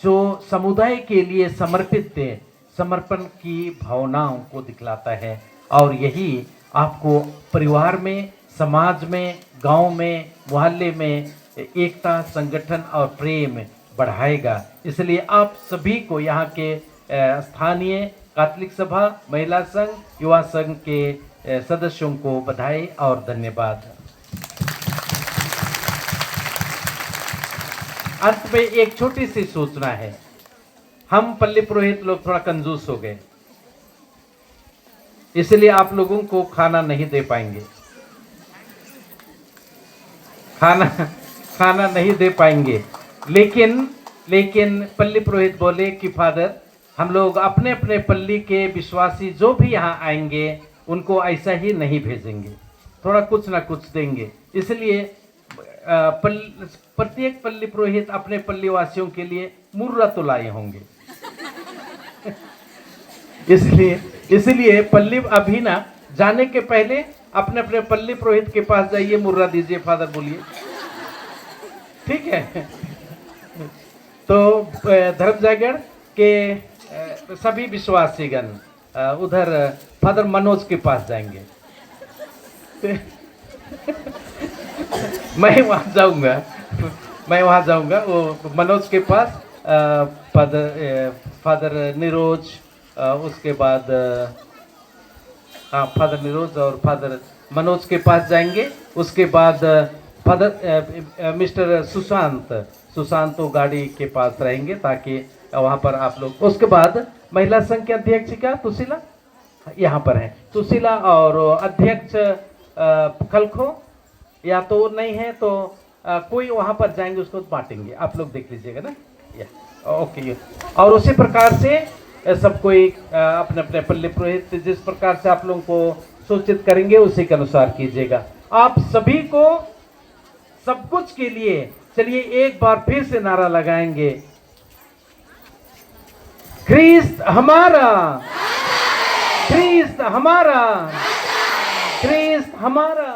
जो समुदाय के लिए समर्पित थे, समर्पण की भावनाओं को दिखलाता है। और यही आपको परिवार में, समाज में, गांव में, मोहल्ले में एकता, संगठन और प्रेम बढ़ाएगा। इसलिए आप सभी को यहाँ के स्थानीय कैथोलिक सभा, महिला संघ, युवा संघ के सदस्यों को बधाई और धन्यवाद। अंत में एक छोटी सी सूचना है। हम पल्ली पुरोहित लोग थोड़ा कंजूस हो गए, इसलिए आप लोगों को खाना नहीं दे पाएंगे, खाना नहीं दे पाएंगे। लेकिन पल्ली पुरोहित बोले कि फादर, हम लोग अपने अपने पल्ली के विश्वासी जो भी यहाँ आएंगे उनको ऐसा ही नहीं भेजेंगे, थोड़ा कुछ ना कुछ देंगे। इसलिए प्रत्येक पल्ली पुरोहित अपने पल्ली वासियों के लिए मुर्रा तो लाए होंगे। इसलिए पल्ली अभी ना जाने के पहले अपने अपने पल्ली पुरोहित के पास जाइए, मुर्रा दीजिए फादर, बोलिए, ठीक है। तो धर्मजागरण के सभी विश्वासीगण उधर फादर मनोज के पास जाएंगे। मैं वहाँ जाऊंगा वो मनोज के पास, फादर निरोज, उसके बाद फादर निरोज और फादर मनोज के पास जाएंगे। उसके बाद फादर मिस्टर सुशांत तो गाड़ी के पास रहेंगे ताकि वहाँ पर आप लोग। उसके बाद महिला संघ के अध्यक्षिका तुशीला यहाँ पर है, तुशीला, और अध्यक्ष खलखो या तो नहीं है तो कोई वहाँ पर जाएंगे, उसको बांटेंगे, आप लोग देख लीजिएगा ना, या ओके। और उसी प्रकार से सब कोई अपने अपने पल्ली पुरोहित जिस प्रकार से आप लोगों को सूचित करेंगे उसी के अनुसार कीजिएगा। आप सभी को सब कुछ के लिए चलिए एक बार फिर से नारा लगाएंगे, ख्रीस्त हमारा, ख्रीस्त हमारा, ख्रीस्त हमारा,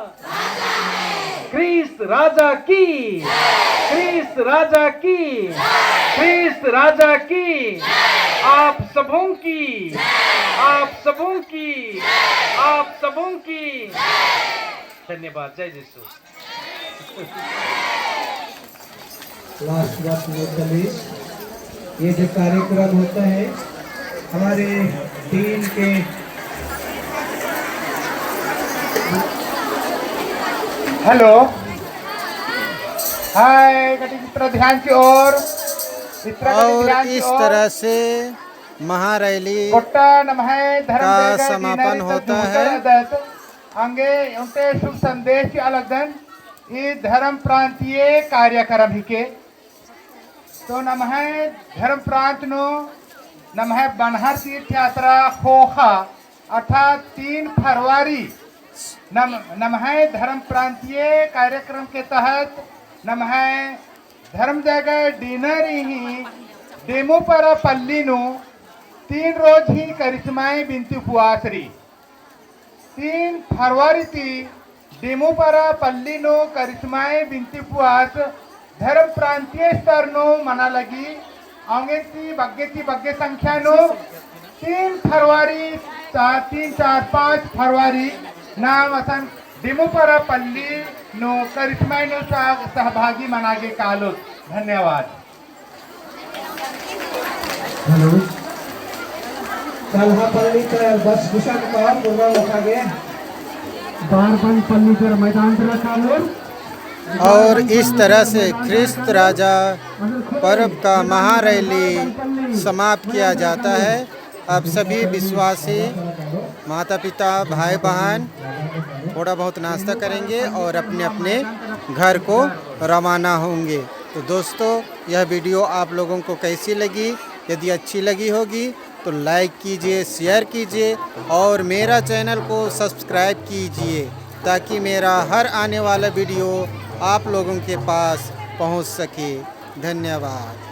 ख्रीस्त राजा की, ख्रीस्त राजा की, ख्रीस्त राजा की, आप सबों की, आप सबों की, आप सबों की। धन्यवाद। जय यीशु। लास्ट बात ये जो कार्यक्रम होता है हमारे टीम के हेलो, हाय, ध्यान की ओर और इस तरह से महारैली का समापन होता है। आगे उनके शुभ संदेश अलगन ये धर्म प्रांतीय कार्यक्रम ही के तो नमः धर्म प्रांत नो नमः बनहर तीर्थ यात्रा खोखा अर्थात 3 फरवरी नमः धर्म प्रांतीय कार्यक्रम के तहत नमः धर्म जगह डिनर ही डेमोपरा पल्ली नो 3 रोज ही करिश्माएं बिनती उपवासरी 3 फरवरी ती डेमोपरा पल्ली नो करिश्माएं बिनती उपवास धर्म प्रांतीय स्तर नो मना लगी आंगे बग्गे संख्या नो 3 फरवरी 3, 4, 5 फरवरी नाम असन डेमोपरा पल्ली नो करिश्माएं नो सहभागी मनागे कालो। धन्यवाद। हेलो, कल पल्ली का बस कुशल का प्रोग्राम रखा गया, बारबन पल्ली पर मैदान पर रखा लोग। और इस तरह से ख्रिस्त राजा पर्व का महारैली समाप्त किया जाता है। अब सभी विश्वासी माता पिता भाई बहन थोड़ा बहुत नाश्ता करेंगे और अपने अपने घर को रवाना होंगे। तो दोस्तों, यह वीडियो आप लोगों को कैसी लगी? यदि अच्छी लगी होगी तो लाइक कीजिए, शेयर कीजिए और मेरा चैनल को सब्सक्राइब कीजिए ताकि मेरा हर आने वाला वीडियो आप लोगों के पास पहुंच सके। धन्यवाद।